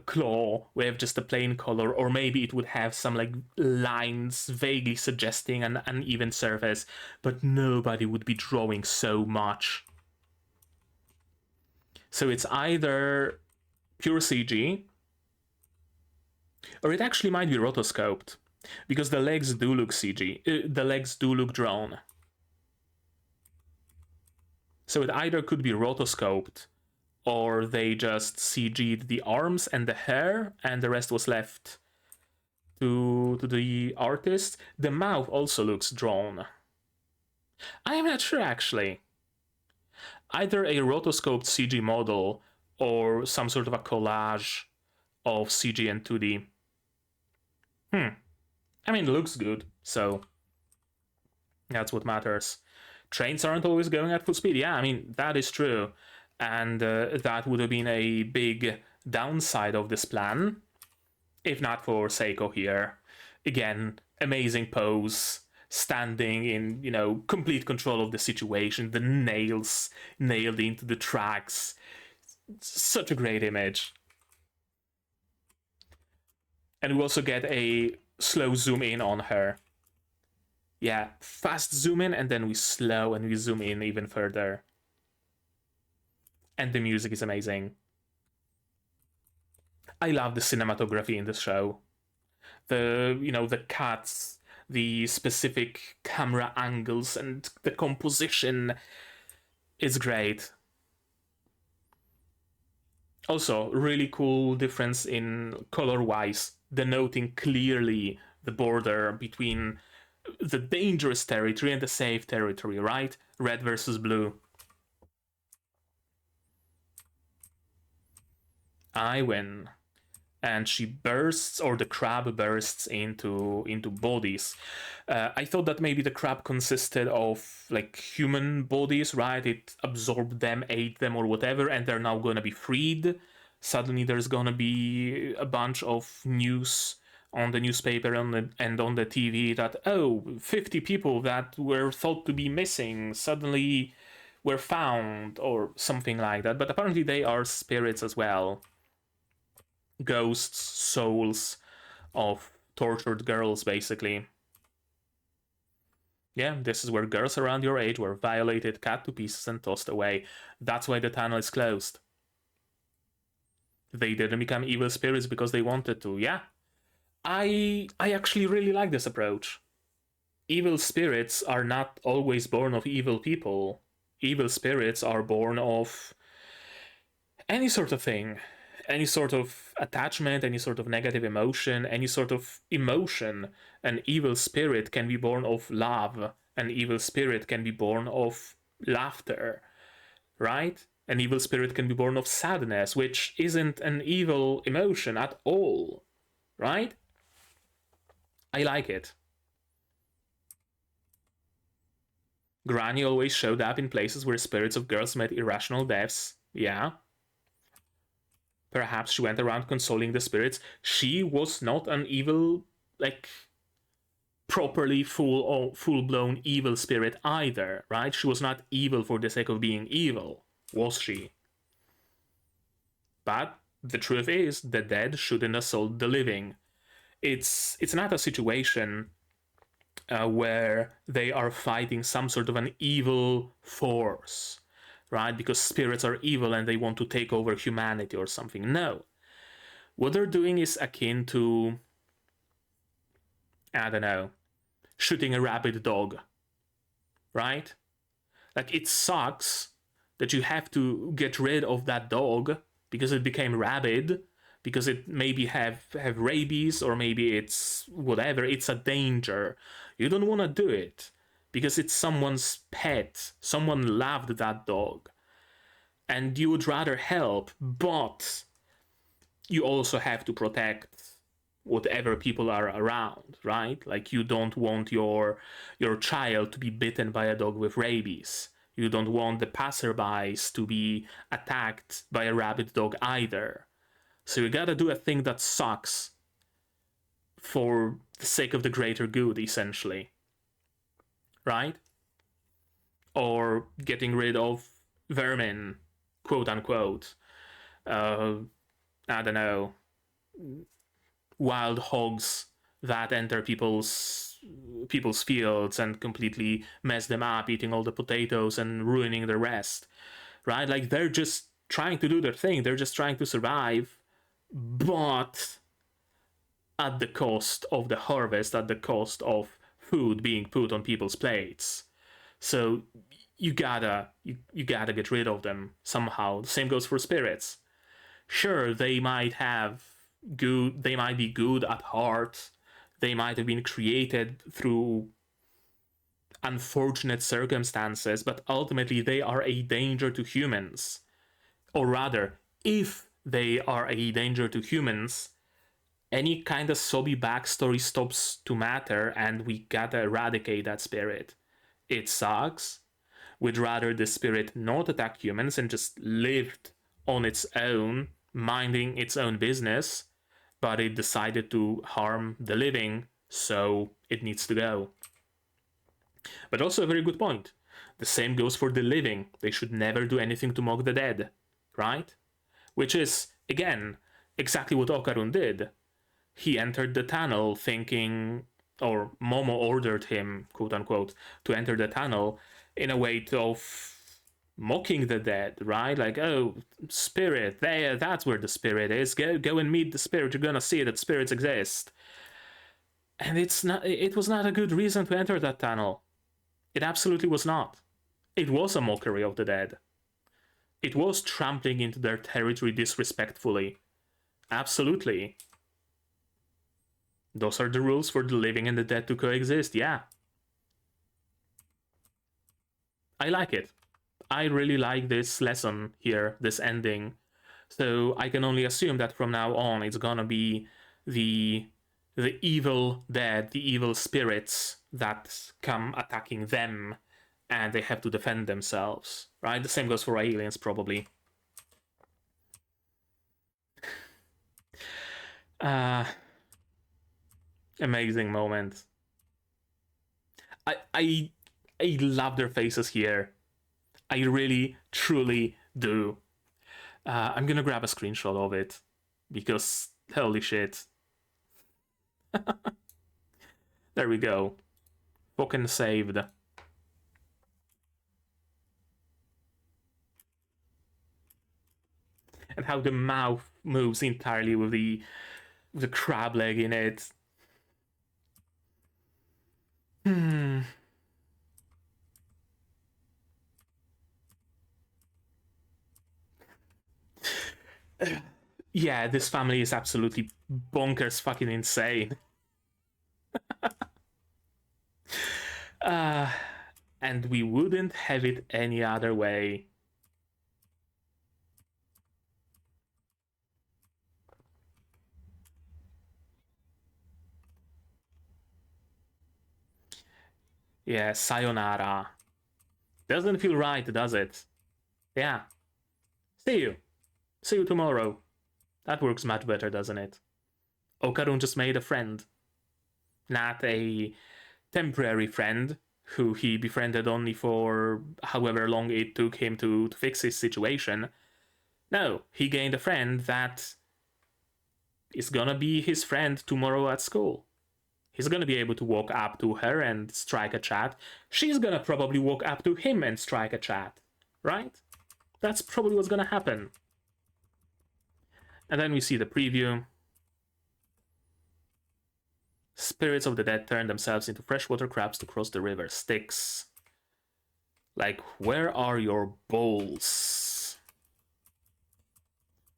claw with just a plain color, or maybe it would have some like lines vaguely suggesting an uneven surface, but nobody would be drawing so much. So it's either pure CG, or it actually might be rotoscoped, because the legs do look CG. The legs do look drawn. So it either could be rotoscoped, or they just CG'd the arms and the hair, and the rest was left to the artist. The mouth also looks drawn. I am not sure, actually. Either a rotoscoped CG model, or some sort of a collage of CG and 2D. I mean, it looks good, so that's what matters. Trains aren't always going at full speed. Yeah, I mean, that is true. And that would have been a big downside of this plan, if not for Seiko here. Again, amazing pose, standing in, complete control of the situation, the nails nailed into the tracks. Such a great image. And we also get a slow zoom in on her. Yeah, fast zoom in, and then we slow and we zoom in even further. And the music is amazing. I love the cinematography in this show. The cuts, the specific camera angles, and the composition is great. Also, really cool difference in color-wise, denoting clearly the border between the dangerous territory and the safe territory, right? Red versus blue. I win. And she bursts, or the crab bursts into bodies. I thought that maybe the crab consisted of like human bodies, right? It absorbed them, ate them, or whatever, and they're now gonna be freed. Suddenly there's gonna be a bunch of news on the newspaper and on the TV that, 50 people that were thought to be missing suddenly were found, or something like that. But apparently they are spirits as well. Ghosts, souls of tortured girls, basically. Yeah, this is where girls around your age were violated, cut to pieces, and tossed away. That's why the tunnel is closed. They didn't become evil spirits because they wanted to. Yeah, I actually really like this approach. Evil spirits are not always born of evil people. Evil spirits are born of any sort of thing. any sort of attachment, any sort of negative emotion, any sort of emotion. An evil spirit can be born of love. An evil spirit can be born of laughter, right? An evil spirit can be born of sadness, which isn't an evil emotion at all, right? I like it. Granny always showed up in places where spirits of girls met irrational deaths. Yeah. Perhaps she went around consoling the spirits. She was not an evil, like, properly full-blown evil spirit either, right? She was not evil for the sake of being evil, was she? But the truth is, the dead shouldn't assault the living. It's not a situation where they are fighting some sort of an evil force, right? Because spirits are evil and they want to take over humanity or something. No. What they're doing is akin to, I don't know, shooting a rabid dog, right? Like, it sucks that you have to get rid of that dog because it became rabid, because it maybe have rabies, or maybe it's whatever. It's a danger. You don't want to do it because it's someone's pet. Someone loved that dog and you would rather help, but you also have to protect whatever people are around, right? Like, you don't want your child to be bitten by a dog with rabies. You don't want the passerbys to be attacked by a rabid dog either. So you gotta do a thing that sucks for the sake of the greater good, essentially. Right? Or getting rid of vermin, quote unquote. I don't know, wild hogs that enter people's fields and completely mess them up, eating all the potatoes and ruining the rest. Right? Like, they're just trying to do their thing. They're just trying to survive, but at the cost of the harvest, at the cost of food being put on people's plates. So you gotta get rid of them somehow. The same goes for spirits. Sure, they might be good at heart. They might have been created through unfortunate circumstances, but ultimately they are a danger to humans. Or rather, if they are a danger to humans, any kind of sobby backstory stops to matter, and we gotta eradicate that spirit. It sucks. We'd rather the spirit not attack humans and just lived on its own, minding its own business, but it decided to harm the living, so it needs to go. But also a very good point. The same goes for the living. They should never do anything to mock the dead, right? Which is, again, exactly what Okarun did. He entered the tunnel thinking, or Momo ordered him, quote unquote, to enter the tunnel in a way of mocking the dead, right? Like, oh, spirit, that's where the spirit is. Go and meet the spirit. You're gonna see that spirits exist. And it was not a good reason to enter that tunnel. It absolutely was not. It was a mockery of the dead. It was trampling into their territory disrespectfully. Absolutely. Those are the rules for the living and the dead to coexist, yeah. I like it. I really like this lesson here, this ending. So I can only assume that from now on it's gonna be the evil dead, the evil spirits that come attacking them, and they have to defend themselves, right? The same goes for aliens, probably. Amazing moment. I love their faces here. I really, truly do. I'm gonna grab a screenshot of it because holy shit. There we go. Fucking saved. And how the mouth moves entirely with the crab leg in it. Yeah, this family is absolutely bonkers fucking insane. uh, and we wouldn't have it any other way. Yeah, sayonara. Doesn't feel right, does it? Yeah. See you. See you tomorrow. That works much better, doesn't it? Okarun just made a friend. Not a temporary friend who he befriended only for however long it took him to fix his situation. No, he gained a friend that is gonna be his friend tomorrow at school. He's gonna be able to walk up to her and strike a chat. She's gonna probably walk up to him and strike a chat, right? That's probably what's gonna happen. And then we see the preview. Spirits of the dead turn themselves into freshwater crabs to cross the river Styx. Like, where are your bowls?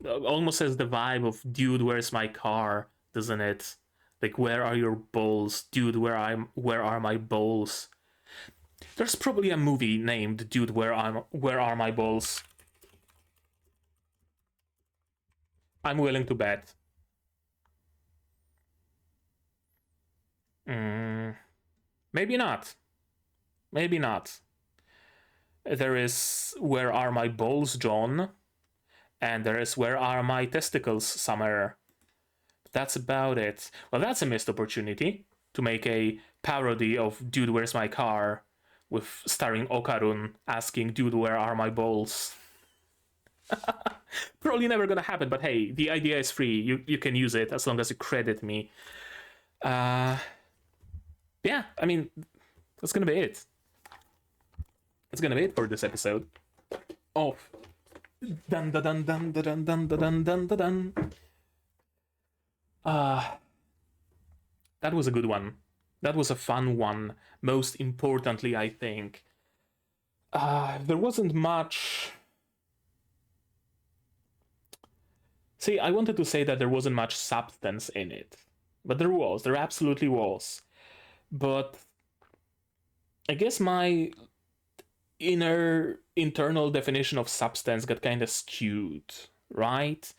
Almost has the vibe of, dude, where's my car, doesn't it? Like, where are your bowls? Dude, where are my bowls? There's probably a movie named Dude, where are my bowls? I'm willing to bet. Maybe not. Maybe not. There is Where Are My Bowls, John? And there is Where Are My Testicles, Summer? That's about it. Well, that's a missed opportunity to make a parody of Dude, Where's My Car? With starring Okarun asking, Dude, where are my bowls? Probably never gonna happen, but hey, the idea is free. You can use it as long as you credit me. Yeah, I mean, that's gonna be it. That's gonna be it for this episode of dun dun dun dun dun dun dun dun dun dun. That was a good one. That was a fun one. Most importantly, I think. There wasn't much. See, I wanted to say that there wasn't much substance in it, but there was. There absolutely was. But I guess my internal definition of substance got kind of skewed, right?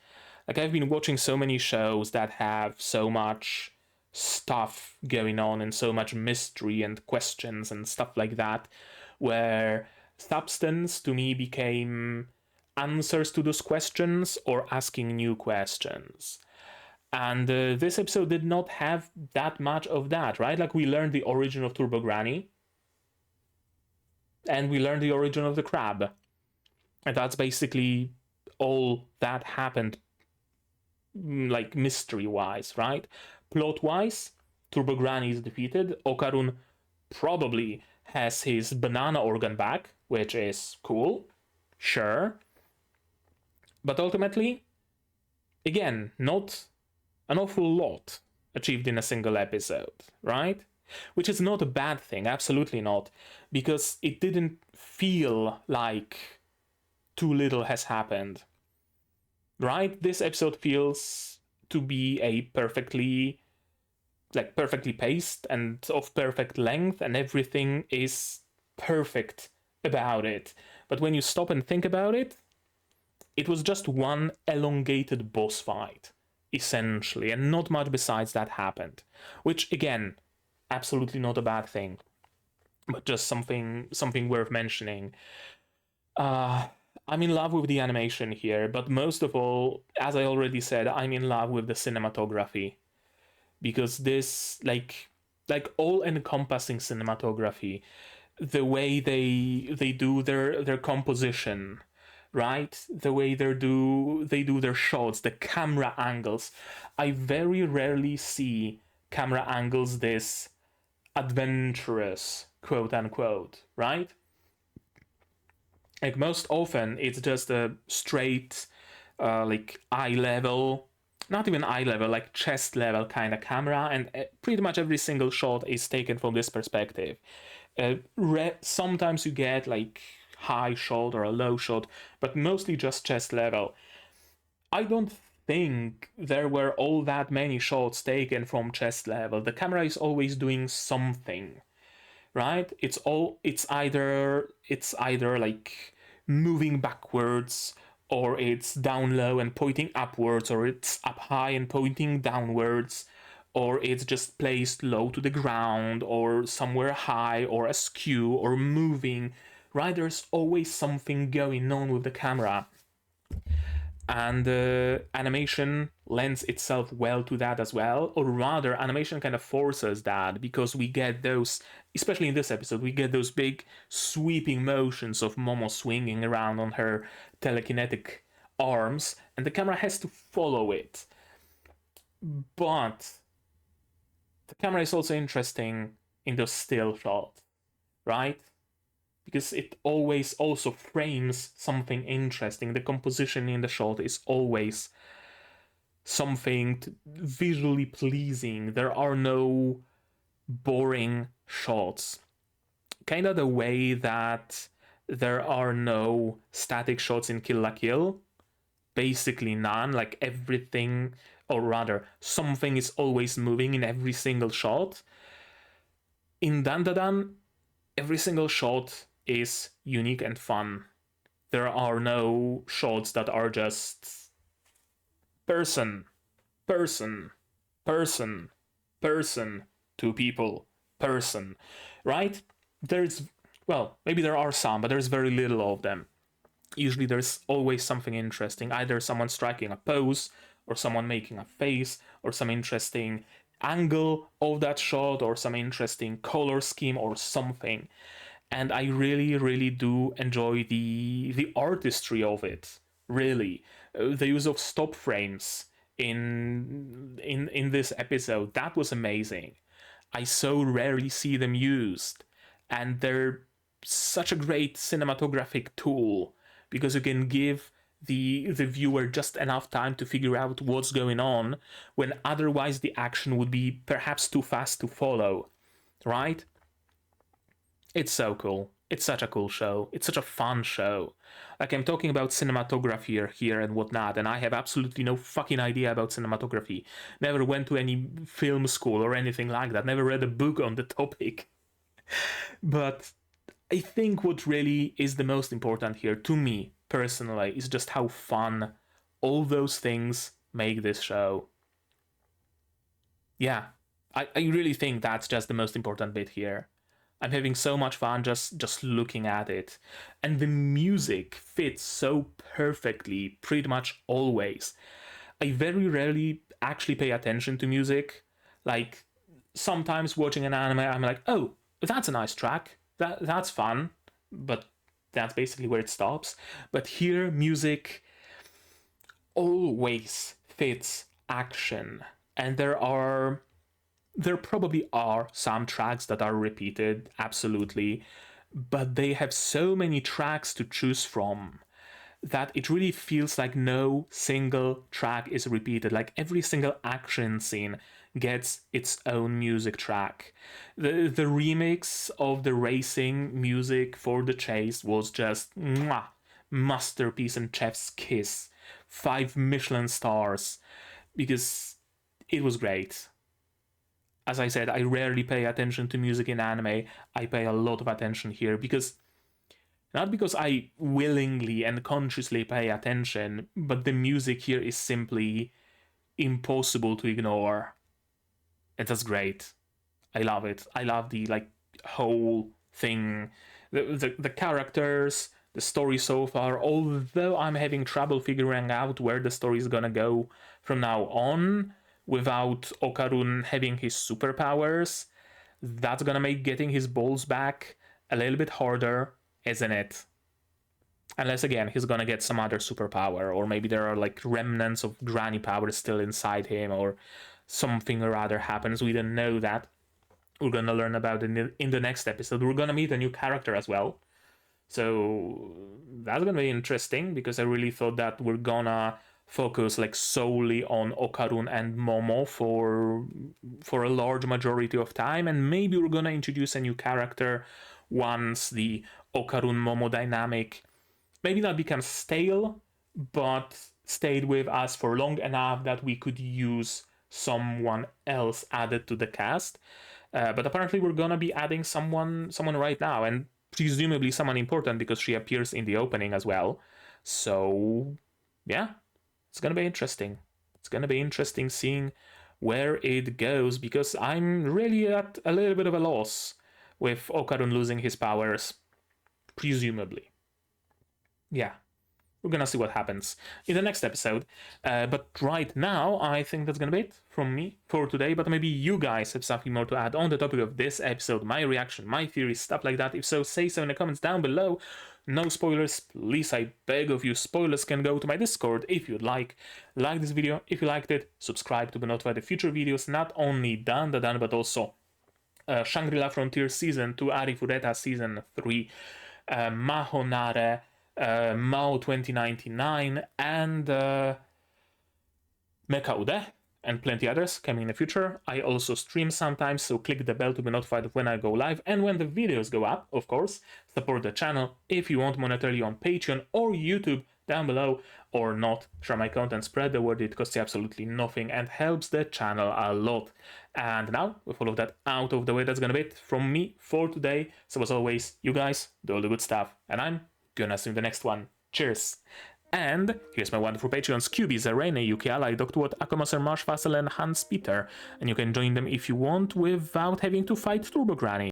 Like, I've been watching so many shows that have so much stuff going on and so much mystery and questions and stuff like that, where substance to me became answers to those questions or asking new questions. And this episode did not have that much of that, right? Like, we learned the origin of Turbo Granny, and we learned the origin of the crab. And that's basically all that happened, like, mystery-wise, right? Plot-wise, Turbo Granny is defeated. Okarun probably has his banana organ back, which is cool. Sure. But ultimately, again, not an awful lot achieved in a single episode, right? Which is not a bad thing, absolutely not, because it didn't feel like too little has happened, right? This episode feels to be a perfectly paced and of perfect length, and everything is perfect about it. But when you stop and think about it, it was just one elongated boss fight, essentially, and not much besides that happened. Which, again, absolutely not a bad thing, but just something worth mentioning. I'm in love with the animation here, but most of all, as I already said, I'm in love with the cinematography. Because this, like all-encompassing cinematography, the way they do their composition, right? The way they do their shots, the camera angles. I very rarely see camera angles this adventurous, quote unquote, right? Like, most often it's just a straight, like, eye level, not even eye level, like chest level kind of camera, and pretty much every single shot is taken from this perspective. Sometimes you get like high shot or a low shot, but mostly just chest level. I don't think there were all that many shots taken from chest level. The camera is always doing something, right? It's either like moving backwards, or it's down low and pointing upwards, or it's up high and pointing downwards, or it's just placed low to the ground, or somewhere high, or askew, or moving, right? There's always something going on with the camera. And animation lends itself well to that as well, or rather animation kind of forces that, because we get those, especially in this episode, we get those big sweeping motions of Momo swinging around on her telekinetic arms, and the camera has to follow it. But the camera is also interesting in those still shots, right? Because it always also frames something interesting. The composition in the shot is always something visually pleasing. There are no boring shots. Kind of the way that there are no static shots in Kill la Kill. Basically none. Like everything, or rather, something is always moving in every single shot. In DANDADAN, every single shot is unique and fun. There are no shots that are just person, person, person, person, two people, person, right? Maybe there are some, but there's very little of them. Usually there's always something interesting, either someone striking a pose, or someone making a face, or some interesting angle of that shot, or some interesting color scheme, or something. And I really, really do enjoy the artistry of it. Really, the use of stop frames in this episode, that was amazing. I so rarely see them used, and they're such a great cinematographic tool, because you can give the viewer just enough time to figure out what's going on, when otherwise the action would be perhaps too fast to follow, right? It's so cool. It's such a cool show. It's such a fun show. Like, I'm talking about cinematography here and whatnot, and I have absolutely no fucking idea about cinematography. Never went to any film school or anything like that. Never read a book on the topic. But I think what really is the most important here, to me personally, is just how fun all those things make this show. Yeah, I really think that's just the most important bit here. I'm having so much fun just looking at it. And the music fits so perfectly, pretty much always. I very rarely actually pay attention to music. Like, sometimes watching an anime, I'm like, oh, that's a nice track. That's fun. But that's basically where it stops. But here, music always fits action. And there probably are some tracks that are repeated, absolutely, but they have so many tracks to choose from that it really feels like no single track is repeated. Like, every single action scene gets its own music track. The remix of the racing music for the chase was just mwah, masterpiece and chef's kiss. 5 Michelin stars, because it was great. As I said, I rarely pay attention to music in anime. I pay a lot of attention here, not because I willingly and consciously pay attention, but the music here is simply impossible to ignore. And that's great. I love it. I love the whole thing. The characters, the story so far, although I'm having trouble figuring out where the story is gonna go from now on, without Okarun having his superpowers, that's gonna make getting his balls back a little bit harder, isn't it? Unless, again, he's gonna get some other superpower, or maybe there are like remnants of granny power still inside him, or something or other happens. We don't know that. We're gonna learn about it in the next episode. We're gonna meet a new character as well. So that's gonna be interesting, because I really thought that we're gonna focus like solely on Okarun and Momo for a large majority of time, and maybe we're gonna introduce a new character once the Okarun Momo dynamic maybe not becomes stale, but stayed with us for long enough that we could use someone else added to the cast. But apparently we're gonna be adding someone right now, and presumably someone important because she appears in the opening as well. So yeah, it's gonna be interesting. It's gonna be interesting seeing where it goes, because I'm really at a little bit of a loss with Okarun losing his powers, presumably. Yeah, we're gonna see what happens in the next episode. But right now, I think that's gonna be it from me for today. But maybe you guys have something more to add on the topic of this episode, my reaction, my theories, stuff like that. If so, say so in the comments down below. No spoilers, please, I beg of you. Spoilers can go to my Discord if you'd like. Like this video if you liked it. Subscribe to be notified of future videos, not only DANDADAN, but also Shangri-La Frontier Season 2, Arifureta Season 3, Mahonare, Mao 2099, and Mekaude, and plenty others coming in the future. I also stream sometimes, so click the bell to be notified when I go live and when the videos go up, of course. Support the channel if you want monetarily on Patreon or YouTube down below, or not. Share my content, spread the word, it costs you absolutely nothing and helps the channel a lot. And now, with all of that out of the way, that's gonna be it from me for today. So as always, you guys do all the good stuff, and I'm gonna see you in the next one. Cheers! And here's my wonderful Patreons: QB, Zarene, Yuki Ally, Dr. Watt, Akomaser, Marsh Vassal, and Hans Peter. And you can join them if you want without having to fight Turbo Granny.